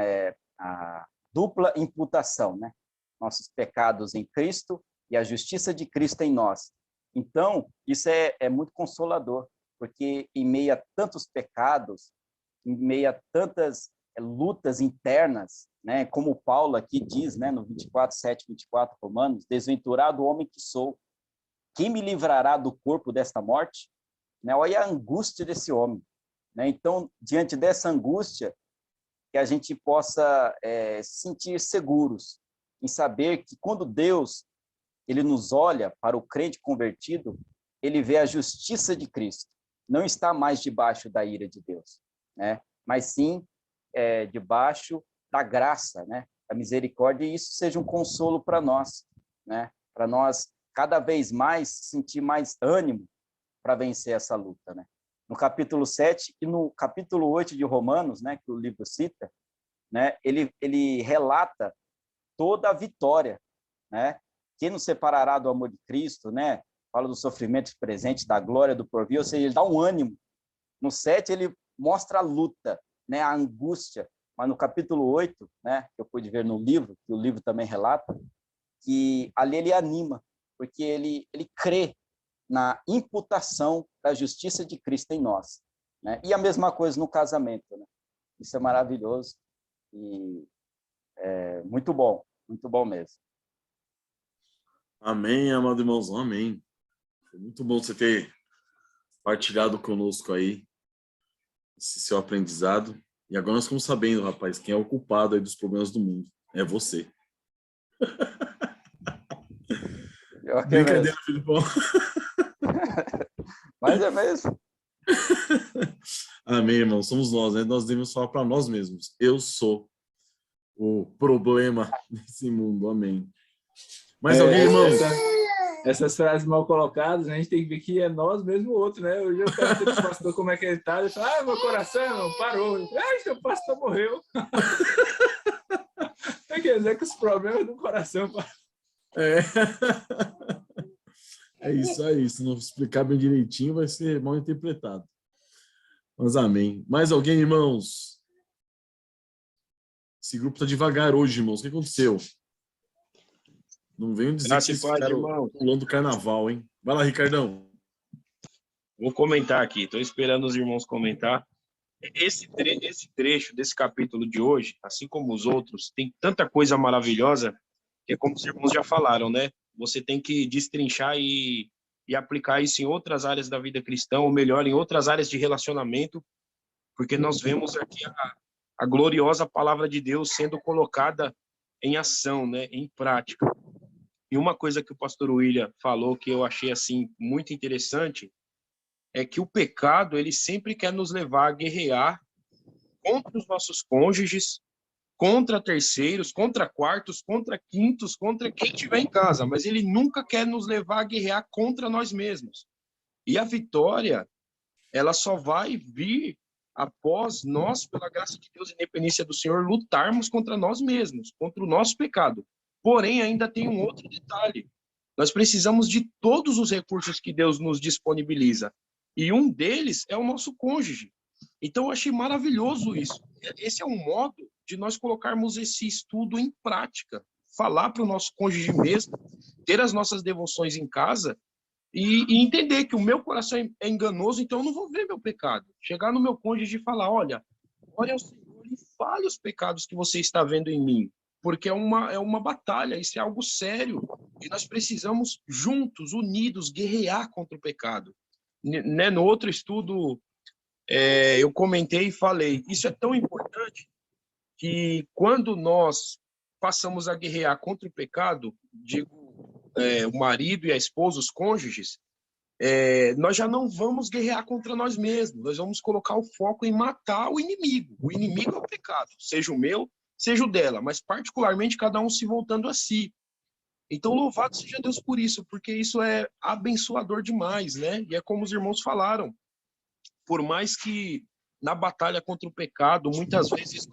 a dupla imputação, né? Nossos pecados em Cristo e a justiça de Cristo em nós. Então, isso é muito consolador, porque em meio a tantos pecados, em meio a tantas lutas internas, né, como Paulo aqui diz, né, no 24:7-24 Romanos, desventurado o homem que sou, quem me livrará do corpo desta morte? Né, olha a angústia desse homem. Né? Então, diante dessa angústia, que a gente possa se sentir seguros em saber que quando Deus ele nos olha para o crente convertido, ele vê a justiça de Cristo. Não está mais debaixo da ira de Deus, né? Mas sim debaixo da graça, né? Da misericórdia, e isso seja um consolo para nós, né? Para nós cada vez mais sentir mais ânimo para vencer essa luta, né? No capítulo 7 e no capítulo 8 de Romanos, né, que o livro cita, né, ele relata toda a vitória, né? Quem nos separará do amor de Cristo, né? Fala do sofrimento presente, da glória do porvir, ou seja, ele dá um ânimo. No 7 ele mostra a luta, né, a angústia, mas no capítulo 8, né, que eu pude ver no livro, que o livro também relata, que ali ele anima, porque ele crê na imputação da justiça de Cristo em nós, né? E a mesma coisa no casamento, né? Isso é maravilhoso e muito bom mesmo. Amém, amado irmãozão, amém. Foi muito bom você ter partilhado conosco aí esse seu aprendizado. E agora nós estamos sabendo, rapaz, quem é o culpado aí dos problemas do mundo. É você. Brincadeira, Filipão. Mas é mesmo. Amém, irmão. Somos nós, né? Nós devemos falar para nós mesmos. Eu sou o problema desse mundo. Amém. Mas alguém, irmão? Essas frases mal colocadas, a gente tem que ver que é nós mesmo o outro, né? Hoje eu perguntei pro pastor como é que ele tá, ele falou, meu coração, irmão, parou. Seu pastor morreu. Quer dizer que os problemas do coração... É isso aí. Se não explicar bem direitinho, vai ser mal interpretado. Mas amém. Mais alguém, irmãos? Esse grupo está devagar hoje, irmãos. O que aconteceu? Não venham dizer que vocês ficaram pulando carnaval, hein? Vai lá, Ricardão. Vou comentar aqui. Estou esperando os irmãos comentar. Esse trecho desse capítulo de hoje, assim como os outros, tem tanta coisa maravilhosa que é como os irmãos já falaram, né? Você tem que destrinchar e aplicar isso em outras áreas da vida cristã, ou melhor, em outras áreas de relacionamento, porque nós vemos aqui a gloriosa palavra de Deus sendo colocada em ação, né? Em prática. E uma coisa que o pastor William falou que eu achei assim muito interessante é que o pecado ele sempre quer nos levar a guerrear contra os nossos cônjuges, contra terceiros, contra quartos, contra quintos, contra quem estiver em casa, mas ele nunca quer nos levar a guerrear contra nós mesmos. E a vitória, ela só vai vir após nós, pela graça de Deus e independência do Senhor, lutarmos contra nós mesmos, contra o nosso pecado. Porém, ainda tem um outro detalhe. Nós precisamos de todos os recursos que Deus nos disponibiliza. E um deles é o nosso cônjuge. Então, eu achei maravilhoso isso. Esse é um modo de nós colocarmos esse estudo em prática. Falar para o nosso cônjuge mesmo, ter as nossas devoções em casa e entender que o meu coração é enganoso, então eu não vou ver meu pecado. Chegar no meu cônjuge e falar, olha ao Senhor e fale os pecados que você está vendo em mim. Porque é uma batalha, isso é algo sério. E nós precisamos, juntos, unidos, guerrear contra o pecado. Né? No outro estudo, eu comentei e falei, isso é tão importante que quando nós passamos a guerrear contra o pecado, digo, o marido e a esposa, os cônjuges, nós já não vamos guerrear contra nós mesmos, nós vamos colocar o foco em matar o inimigo. O inimigo é o pecado, seja o meu, seja o dela, mas particularmente cada um se voltando a si. Então, louvado seja Deus por isso, porque isso é abençoador demais, né? E é como os irmãos falaram, por mais que na batalha contra o pecado, muitas vezes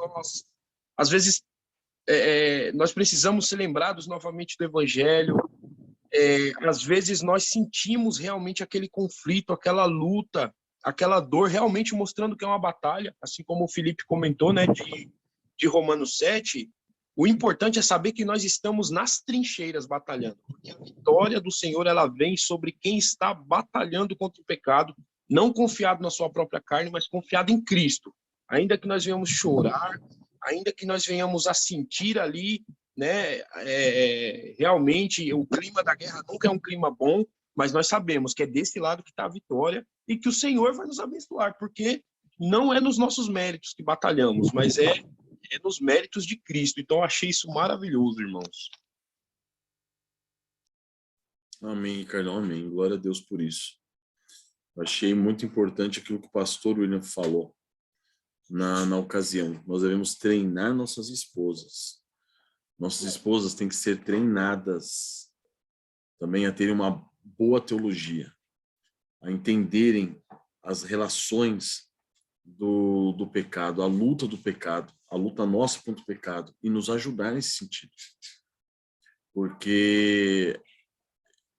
nós precisamos ser lembrados novamente do Evangelho, às vezes nós sentimos realmente aquele conflito, aquela luta, aquela dor, realmente mostrando que é uma batalha, assim como o Felipe comentou, né, de Romanos 7, o importante é saber que nós estamos nas trincheiras batalhando, porque a vitória do Senhor ela vem sobre quem está batalhando contra o pecado, não confiado na sua própria carne, mas confiado em Cristo. Ainda que nós venhamos chorar, ainda que nós venhamos a sentir ali, né, realmente o clima da guerra nunca é um clima bom, mas nós sabemos que é desse lado que está a vitória e que o Senhor vai nos abençoar, porque não é nos nossos méritos que batalhamos, mas é nos méritos de Cristo. Então, eu achei isso maravilhoso, irmãos. Amém, Ricardão, amém. Glória a Deus por isso. Eu achei muito importante aquilo que o pastor William falou na ocasião. Nós devemos treinar nossas esposas. Nossas esposas têm que ser treinadas também a terem uma boa teologia, a entenderem as relações do pecado, a luta do pecado, a luta nossa contra o pecado, e nos ajudar nesse sentido. Porque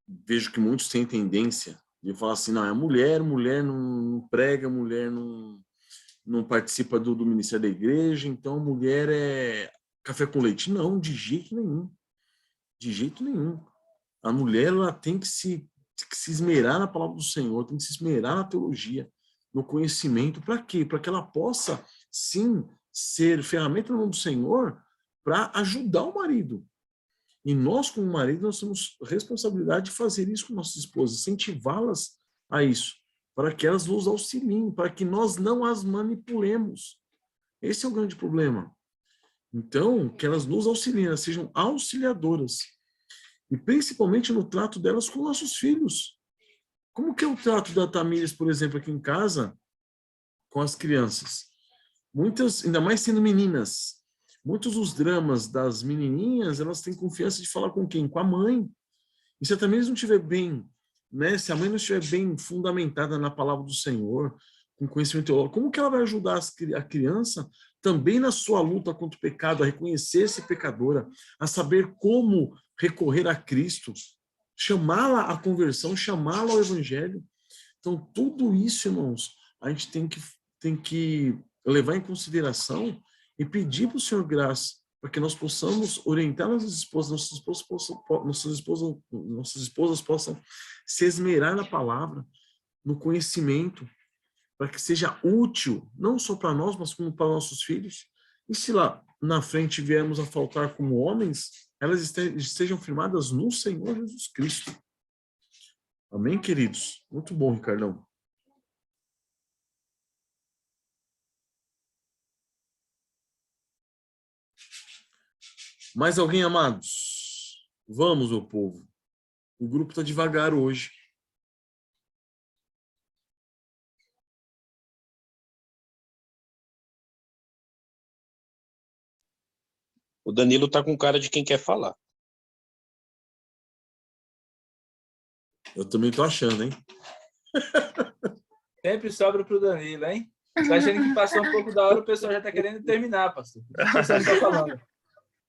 vejo que muitos têm tendência de falar assim, não, é mulher não prega, mulher não participa do ministério da igreja, então mulher é café com leite. Não, de jeito nenhum. De jeito nenhum. A mulher ela tem que se esmerar na palavra do Senhor, tem que se esmerar na teologia, no conhecimento. Para quê? Para que ela possa, sim, ser ferramenta na mão do Senhor para ajudar o marido. E nós, como marido, nós temos responsabilidade de fazer isso com nossas esposas, incentivá-las a isso, para que elas nos auxiliem, para que nós não as manipulemos. Esse é o grande problema. Então, que elas nos auxiliem, elas sejam auxiliadoras. E principalmente no trato delas com nossos filhos. Como que é o trato da Tamires, por exemplo, aqui em casa, com as crianças? Muitas, ainda mais sendo meninas, muitos dos dramas das menininhas, elas têm confiança de falar com quem? Com a mãe. E se a Tamires não estiver bem, né? Se a mãe não estiver bem fundamentada na palavra do Senhor, com conhecimento teológico, como que ela vai ajudar a criança também na sua luta contra o pecado, a reconhecer-se pecadora, a saber como recorrer a Cristo, chamá-la à conversão, chamá-la ao evangelho. Então, tudo isso, irmãos, a gente tem que levar em consideração e pedir para o Senhor graça, para que nós possamos orientar nossas esposas, nossas esposas possam se esmerar na palavra, no conhecimento, para que seja útil, não só para nós, mas como para nossos filhos. E se lá na frente viermos a faltar como homens, elas estejam firmadas no Senhor Jesus Cristo. Amém, queridos? Muito bom, Ricardão. Mais alguém, amados? Vamos, meu povo. O grupo está devagar hoje. O Danilo tá com cara de quem quer falar. Eu também tô achando, hein? Sempre sobra pro Danilo, hein? Tá achando que passou um pouco da hora, o pessoal já tá querendo terminar, pastor. O pessoal tá falando.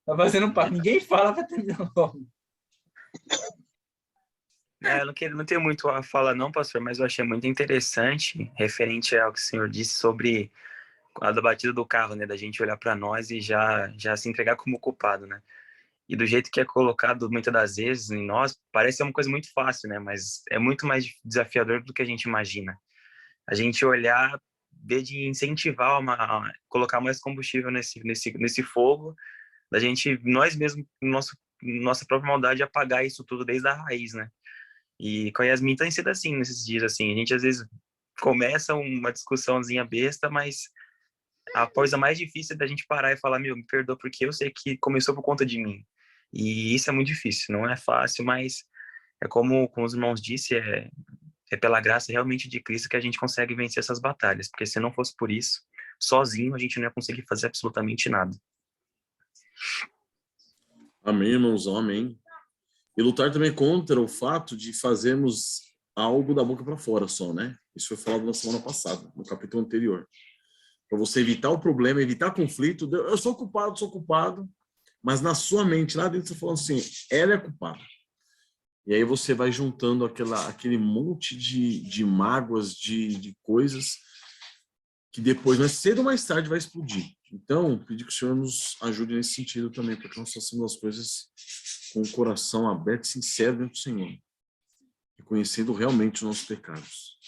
Tá fazendo parte. Ninguém fala para terminar logo. Eu não tenho muito a falar não, pastor, mas eu achei muito interessante, referente ao que o senhor disse sobre a da batida do carro, né? Da gente olhar para nós e já se entregar como culpado, né? E do jeito que é colocado muitas das vezes em nós, parece ser uma coisa muito fácil, né? Mas é muito mais desafiador do que a gente imagina. A gente olhar, ver de incentivar, colocar mais combustível nesse fogo, da gente, nós mesmos, nossa própria maldade, apagar isso tudo desde a raiz, né? E com a Yasmin tem sido assim, nesses dias, assim, a gente às vezes começa uma discussãozinha besta, mas a coisa mais difícil é da gente parar e falar, meu, me perdoa, porque eu sei que começou por conta de mim. E isso é muito difícil, não é fácil, mas é como os irmãos disse, é pela graça realmente de Cristo que a gente consegue vencer essas batalhas, porque se não fosse por isso, sozinho a gente não ia conseguir fazer absolutamente nada. Amém, irmãos, amém. E lutar também contra o fato de fazermos algo da boca para fora só, né? Isso foi falado na semana passada, no capítulo anterior. Para você evitar o problema, evitar conflito. Eu sou culpado, mas na sua mente, lá dentro, você falando assim, ela é culpada. E aí você vai juntando aquele monte de mágoas, de coisas, que depois, mais cedo ou mais tarde, vai explodir. Então, pedir que o Senhor nos ajude nesse sentido também, para que nós façamos as coisas com o coração aberto e sincero dentro do Senhor, reconhecendo realmente os nossos pecados.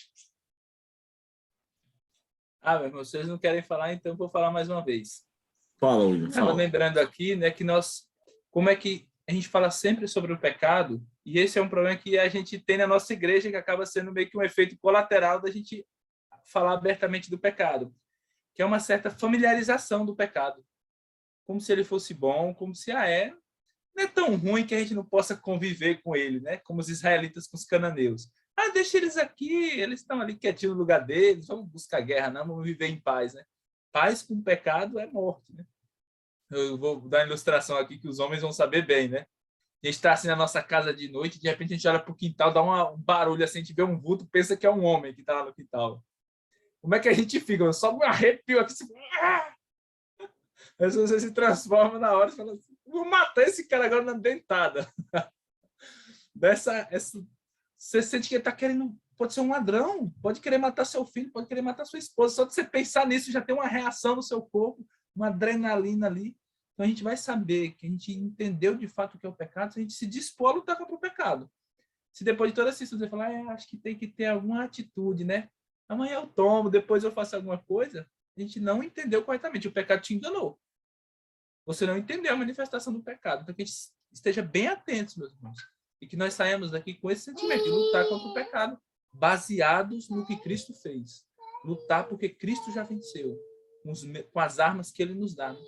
Ah, mas vocês não querem falar, então eu vou falar mais uma vez. Fala, William, Estava fala. lembrando aqui, né, que como é que a gente fala sempre sobre o pecado, e esse é um problema que a gente tem na nossa igreja, que acaba sendo meio que um efeito colateral da gente falar abertamente do pecado, que é uma certa familiarização do pecado, como se ele fosse bom, como se não é tão ruim que a gente não possa conviver com ele, né? Como os israelitas com os cananeus. Ah, deixa eles aqui, eles estão ali quietinhos no lugar deles, vamos buscar guerra, não, vamos viver em paz, né? Paz com pecado é morte, né? Eu vou dar uma ilustração aqui que os homens vão saber bem, né? A gente está assim na nossa casa de noite, de repente a gente olha para o quintal, dá um barulho assim, a gente vê um vulto, pensa que é um homem que está lá no quintal. Como é que a gente fica? Só um arrepio aqui, assim, aí você se transforma na hora e fala assim, vou matar esse cara agora na dentada. Você sente que ele está querendo, pode ser um ladrão, pode querer matar seu filho, pode querer matar sua esposa. Só de você pensar nisso já tem uma reação no seu corpo, uma adrenalina ali. Então a gente vai saber que a gente entendeu de fato o que é o pecado, se a gente se dispor a lutar contra o pecado. Se depois de toda essa história você falar, acho que tem que ter alguma atitude, né? Amanhã eu tomo, depois eu faço alguma coisa, a gente não entendeu corretamente. O pecado te enganou. Você não entendeu a manifestação do pecado. Então que a gente esteja bem atentos, meus irmãos. E que nós saímos daqui com esse sentimento de lutar contra o pecado, baseados no que Cristo fez. Lutar porque Cristo já venceu, com as armas que ele nos dá. Né?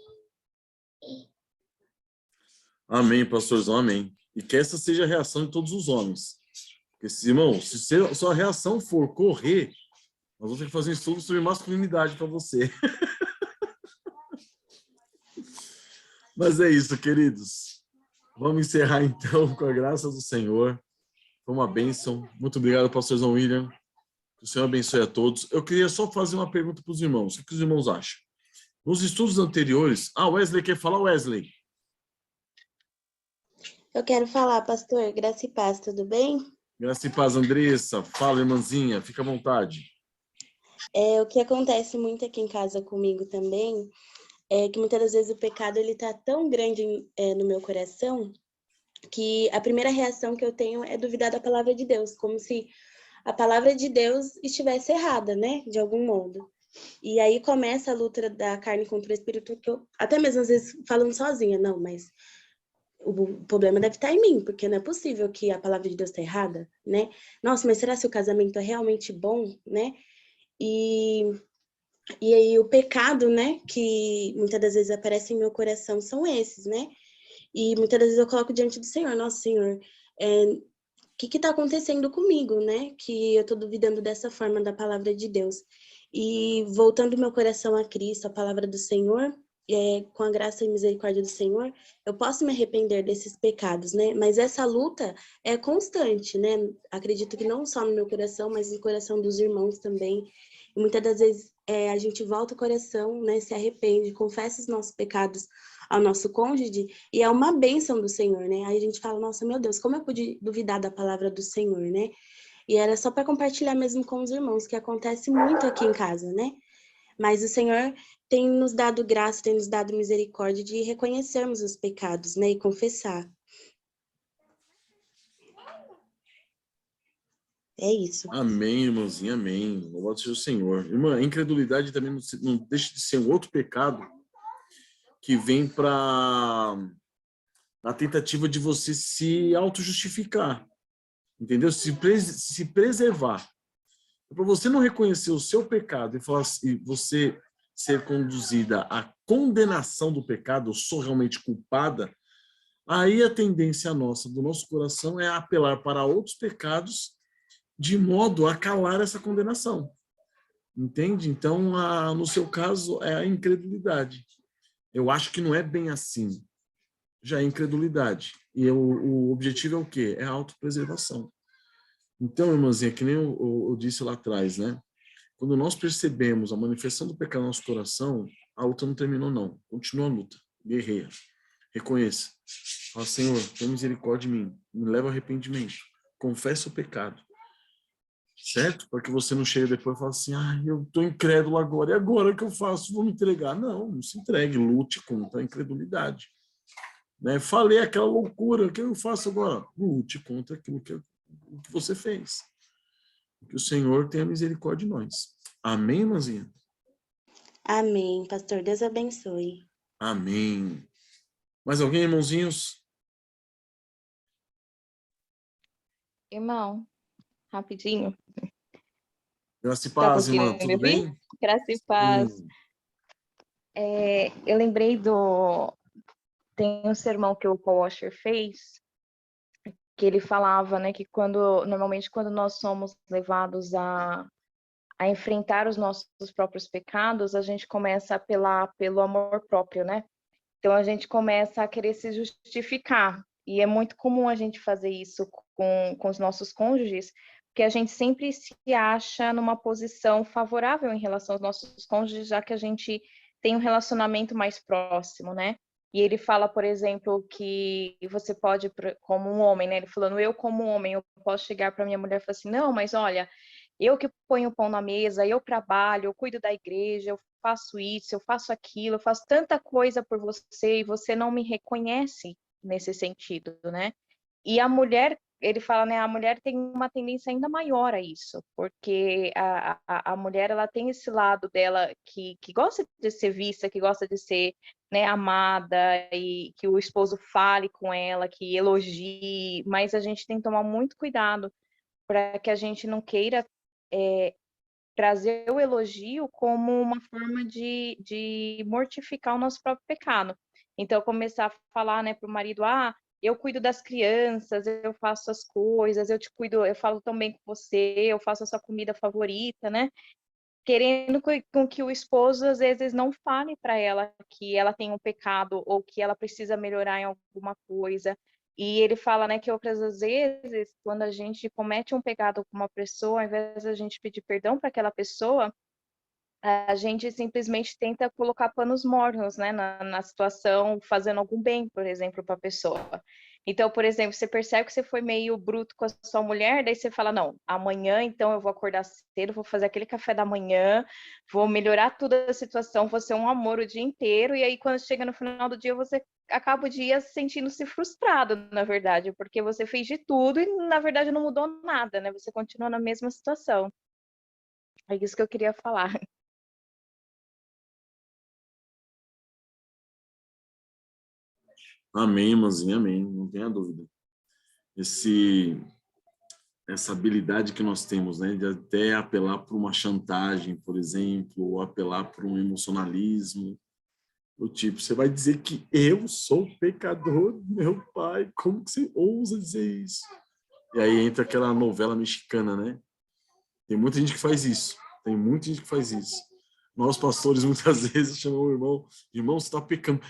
Amém, pastorzão, amém. E que essa seja a reação de todos os homens. Porque, irmão, se a sua reação for correr, nós vamos ter que fazer um estudo sobre masculinidade para você. Mas é isso, queridos. Vamos encerrar, então, com a graça do Senhor. Foi uma bênção. Muito obrigado, pastorzão William. Que o Senhor abençoe a todos. Eu queria só fazer uma pergunta para os irmãos. O que os irmãos acham? Nos estudos anteriores... Wesley quer falar, Wesley? Eu quero falar, pastor, graça e paz, tudo bem? Graça e paz, Andressa. Fala, irmãzinha, fica à vontade. O que acontece muito aqui em casa comigo também é que muitas das vezes o pecado ele tá tão grande no meu coração que a primeira reação que eu tenho é duvidar da palavra de Deus, como se a palavra de Deus estivesse errada, né, de algum modo. E aí começa a luta da carne contra o espírito, que eu até mesmo às vezes falando sozinha, não, mas o problema deve estar em mim, porque não é possível que a palavra de Deus está errada, né? Nossa, mas será que o casamento é realmente bom, né? E aí o pecado, né, que muitas das vezes aparece em meu coração são esses, né? E muitas das vezes eu coloco diante do Senhor, nosso Senhor, o que está acontecendo comigo, né? Que eu estou duvidando dessa forma da palavra de Deus. E voltando meu coração a Cristo, a palavra do Senhor, com a graça e misericórdia do Senhor, eu posso me arrepender desses pecados, né? Mas essa luta é constante, né? Acredito que não só no meu coração, mas no coração dos irmãos também. E muitas das vezes a gente volta o coração, né? Se arrepende, confessa os nossos pecados ao nosso cônjuge, e é uma bênção do Senhor, né? Aí a gente fala, nossa, meu Deus, como eu pude duvidar da palavra do Senhor, né? E era só para compartilhar mesmo com os irmãos, que acontece muito aqui em casa, né? Mas o Senhor tem nos dado graça, tem nos dado misericórdia de reconhecermos os pecados, né? E confessar. É isso. Amém, irmãzinha, amém. Louvado seja o Senhor. Irmã, a incredulidade também não deixa de ser um outro pecado que vem para a tentativa de você se auto-justificar, entendeu? Se preservar. Para você não reconhecer o seu pecado e falar assim, você ser conduzida à condenação do pecado, eu sou realmente culpada, aí a tendência nossa, do nosso coração, é apelar para outros pecados de modo a calar essa condenação. Entende? Então, no seu caso, é a incredulidade. Eu acho que não é bem assim. Já é incredulidade. E o objetivo é o quê? É a autopreservação. Então, irmãzinha, que nem eu disse lá atrás, né? Quando nós percebemos a manifestação do pecado no nosso coração, a luta não terminou, não. Continua a luta. Guerreia. Reconheça. Fala, Senhor, tenha misericórdia de mim. Me leva ao arrependimento. Confessa o pecado. Certo? Para que você não chegue depois e fale assim, eu estou incrédulo agora, e agora o que eu faço? Vou me entregar. Não se entregue, lute contra a incredulidade. Né? Falei aquela loucura, o que eu faço agora? Lute contra aquilo que você fez. Que o Senhor tenha misericórdia de nós. Amém, irmãzinha? Amém, pastor. Deus abençoe. Amém. Mais alguém, irmãozinhos? Irmão, rapidinho. Graça e paz, irmã. Tudo bem? Graça e paz. Eu lembrei tem um sermão que o Paul Washer fez, que ele falava, né, que normalmente quando nós somos levados a enfrentar os nossos próprios pecados, a gente começa a apelar pelo amor próprio, né? Então a gente começa a querer se justificar. E é muito comum a gente fazer isso com os nossos cônjuges, porque a gente sempre se acha numa posição favorável em relação aos nossos cônjuges, já que a gente tem um relacionamento mais próximo, né? E ele fala, por exemplo, que você pode, como um homem, né? Ele falando, eu como homem, eu posso chegar para minha mulher e falar assim, não, mas olha, eu que ponho o pão na mesa, eu trabalho, eu cuido da igreja, eu faço isso, eu faço aquilo, eu faço tanta coisa por você e você não me reconhece nesse sentido, né? E a mulher, ele fala, né, a mulher tem uma tendência ainda maior a isso, porque a mulher, ela tem esse lado dela que gosta de ser vista, que gosta de ser, né, amada, e que o esposo fale com ela, que elogie, mas a gente tem que tomar muito cuidado para que a gente não queira trazer o elogio como uma forma de mortificar o nosso próprio pecado. Então, começar a falar, né, para o marido, eu cuido das crianças, eu faço as coisas, eu te cuido, eu falo também com você, eu faço a sua comida favorita, né? Querendo com que o esposo, às vezes, não fale para ela que ela tem um pecado ou que ela precisa melhorar em alguma coisa. E ele fala, né, que outras vezes, quando a gente comete um pecado com uma pessoa, ao invés de a gente pedir perdão para aquela pessoa, a gente simplesmente tenta colocar panos mornos, né, na situação, fazendo algum bem, por exemplo, para a pessoa. Então, por exemplo, você percebe que você foi meio bruto com a sua mulher, daí você fala, não, amanhã então eu vou acordar cedo, vou fazer aquele café da manhã, vou melhorar toda a situação, vou ser um amor o dia inteiro, e aí quando chega no final do dia, você acaba o dia sentindo-se frustrado, na verdade, porque você fez de tudo e, na verdade, não mudou nada, né? Você continua na mesma situação. É isso que eu queria falar. Amém, irmãzinha, amém. Não tenha dúvida. Essa habilidade que nós temos, né, de até apelar para uma chantagem, por exemplo, ou apelar para um emocionalismo, do tipo, você vai dizer que eu sou pecador, meu pai, como que você ousa dizer isso? E aí entra aquela novela mexicana, né? Tem muita gente que faz isso, tem muita gente que faz isso. Nós, pastores, muitas vezes chamamos o irmão, você está pecando.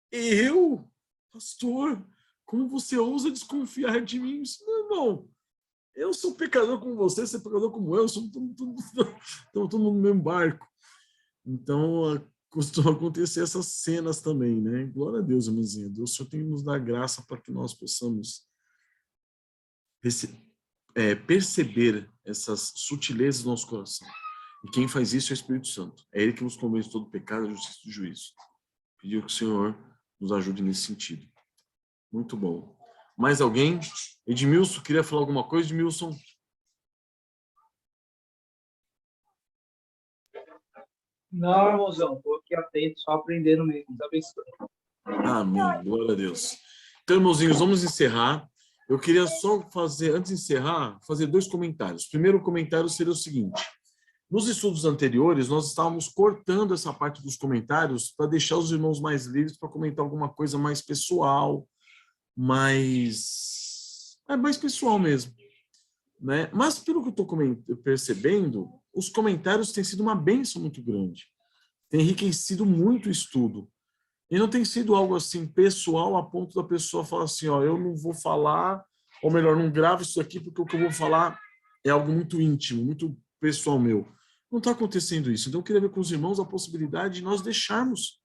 Eu, pastor, como você ousa desconfiar de mim? Meu irmão, eu sou pecador como você é pecador como eu, somos todo mundo no mesmo barco. Então, costuma acontecer essas cenas também, né? Glória a Deus, irmãzinha. Deus, o Senhor tem que nos dar graça para que nós possamos perceber essas sutilezas do nosso coração. E quem faz isso é o Espírito Santo. É Ele que nos convence de todo pecado, justiça e juízo. Pediu que o Senhor nos ajude nesse sentido. Muito bom. Mais alguém? Edmilson, queria falar alguma coisa, Edmilson? Não, irmãozão, estou aqui atento, só aprendendo mesmo. Deus abençoe. Amém. Glória a Deus. Então, irmãozinhos, vamos encerrar. Eu queria só fazer, antes de encerrar, fazer 2 comentários. O primeiro comentário seria o seguinte. Nos estudos anteriores, nós estávamos cortando essa parte dos comentários para deixar os irmãos mais livres para comentar alguma coisa mais pessoal, mais pessoal mesmo, né? Mas pelo que eu estou percebendo, os comentários têm sido uma bênção muito grande, tem enriquecido muito o estudo, e não tem sido algo assim pessoal a ponto da pessoa falar assim, ó, eu não vou falar, ou melhor, não gravo isso aqui porque o que eu vou falar é algo muito íntimo, muito pessoal meu. Não está acontecendo isso. Então eu queria ver com os irmãos a possibilidade de nós deixarmos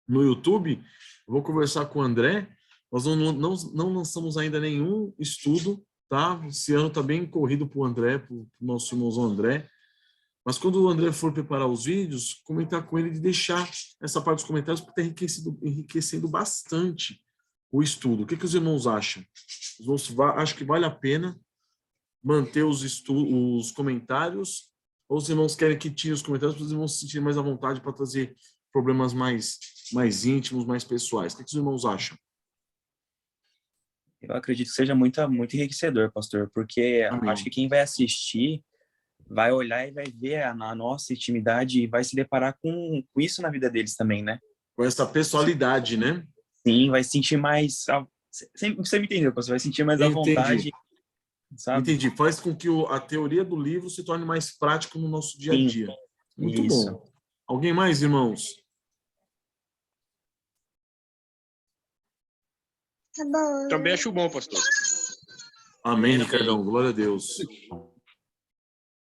no YouTube. Eu vou conversar com o André. Nós não lançamos ainda nenhum estudo, tá? Esse ano está bem corrido para o André, para o nosso irmãozão André. Mas quando o André for preparar os vídeos, comentar com ele de deixar essa parte dos comentários, porque está enriquecendo bastante o estudo. O que os irmãos acham? Os irmãos acham que vale a pena manter os comentários, ou os irmãos querem que tire os comentários para os irmãos se sentirem mais à vontade para trazer problemas mais íntimos, mais pessoais? O que os irmãos acham? Eu acredito que seja muito enriquecedor, pastor, porque Amém. acho que quem vai assistir vai olhar e vai ver a nossa intimidade e vai se deparar com isso na vida deles também, né? Com essa pessoalidade, né? Sim, vai sentir mais... Você me entendeu, pastor? Vai sentir mais à vontade, sabe? Entendi. Faz com que a teoria do livro se torne mais prática no nosso dia a dia. Muito isso. bom. Alguém mais, irmãos? Tá bom. Também acho bom, pastor. Amém, Ricardão. Glória a Deus.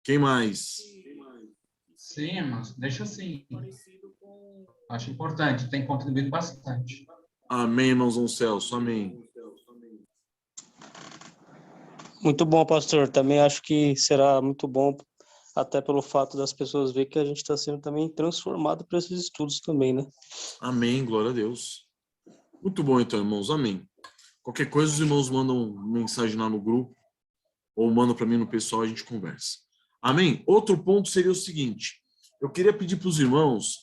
Quem mais? Sim, mas deixa assim. Acho importante, tem contribuído bastante. Amém, irmãozão Celso. Amém. Muito bom, pastor. Também acho que será muito bom, até pelo fato das pessoas verem que a gente está sendo também transformado para esses estudos também, né? Amém, glória a Deus. Muito bom, então, irmãos. Amém. Qualquer coisa, os irmãos mandam mensagem lá no grupo, ou mandam para mim no pessoal, a gente conversa. Amém? Outro ponto seria o seguinte, eu queria pedir para os irmãos,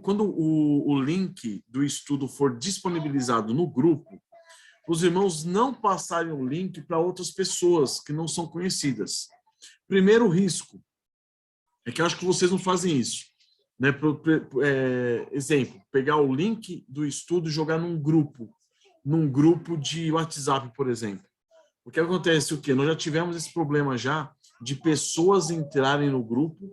quando o link do estudo for disponibilizado no grupo, os irmãos não passarem o link para outras pessoas que não são conhecidas. Primeiro risco é que eu acho que vocês não fazem isso, né? Exemplo, pegar o link do estudo e jogar num grupo de WhatsApp, por exemplo. O que acontece o quê? Nós já tivemos esse problema já de pessoas entrarem no grupo,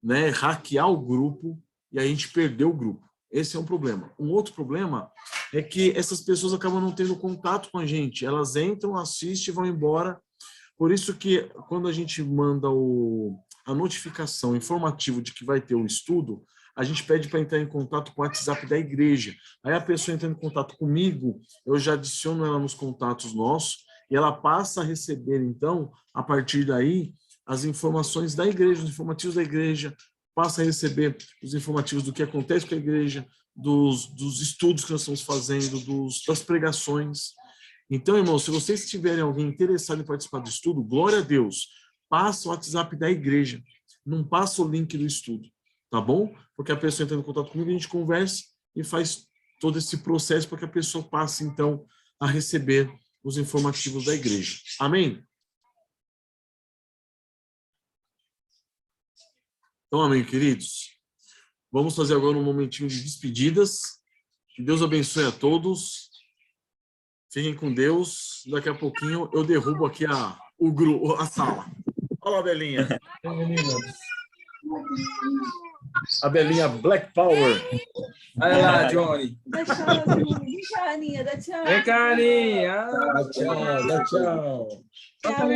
né, hackear o grupo e a gente perdeu o grupo. Esse é um problema. Um outro problema é que essas pessoas acabam não tendo contato com a gente. Elas entram, assistem e vão embora. Por isso que quando a gente manda a notificação informativa de que vai ter o estudo, a gente pede para entrar em contato com o WhatsApp da igreja. Aí a pessoa entra em contato comigo, eu já adiciono ela nos contatos nossos, e ela passa a receber, então, a partir daí, as informações da igreja, os informativos da igreja, passa a receber os informativos do que acontece com a igreja, dos estudos que nós estamos fazendo, das pregações. Então, irmãos, se vocês tiverem alguém interessado em participar do estudo, glória a Deus, passa o WhatsApp da igreja, não passa o link do estudo, tá bom? Porque a pessoa entra em contato comigo, a gente conversa e faz todo esse processo para que a pessoa passe, então, a receber os informativos da igreja. Amém? Então, amém, queridos. Vamos fazer agora um momentinho de despedidas. Que Deus abençoe a todos. Fiquem com Deus. Daqui a pouquinho eu derrubo aqui a sala. Olha lá, Belinha. A Belinha Black Power. Olha lá, Johnny. Dá tchau, Johnny. Vem cá, Aninha, dá tchau. Vem cá, Aninha. Dá tchau, dá tchau. Tchau.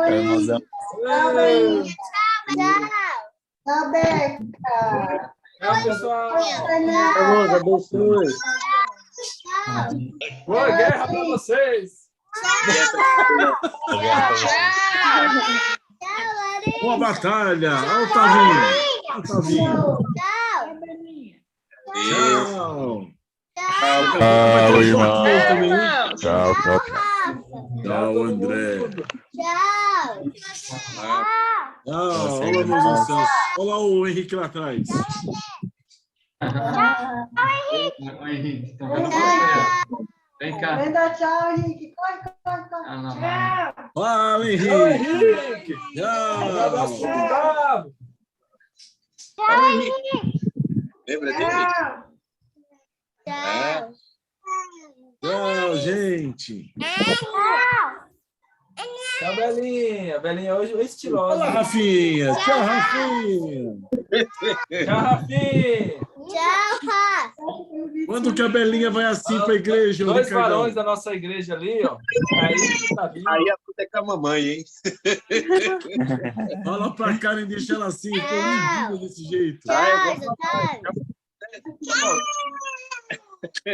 Irmãozão. Tchau, Beca. Tchau, pessoal. Deus abençoe. Boa guerra para vocês. Boa batalha. Olha o Tavinho. Olha o Tavinho. Tchau. Tchau, irmão. Tchau, tchau, tchau. Tchau, André. Tchau. Tchau. Olha meus anciãos. Olha o Henrique lá atrás. Ô, Henrique, estão vendo você? Vem cá. Vem dar tchau, Henrique. Corre, corre, corre. Ah, não, vai. Fala, Henrique. Tchau, Henrique. Tchau. Abraço pro Gustavo. Fala, Henrique. Lembra dele? Tchau. Tchau, gente. Tchau, Belinha. Belinha hoje é estilosa. Olá, Rafinha. Tchau, Rafinha. Tchau, Rafinha. Tchau, Rá. Quando que a Belinha vai assim para a igreja? Dois Ricardão? varões da nossa igreja ali, ó. Aí tá vindo. Aí a puta é com a mamãe, hein? Fala pra Karen, deixa ela assim, tô lindinha desse jeito. Tchau,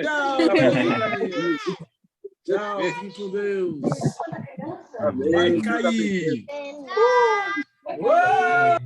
Tchau, Belinha. Tchau, fique com Deus. Vai cair. tchau.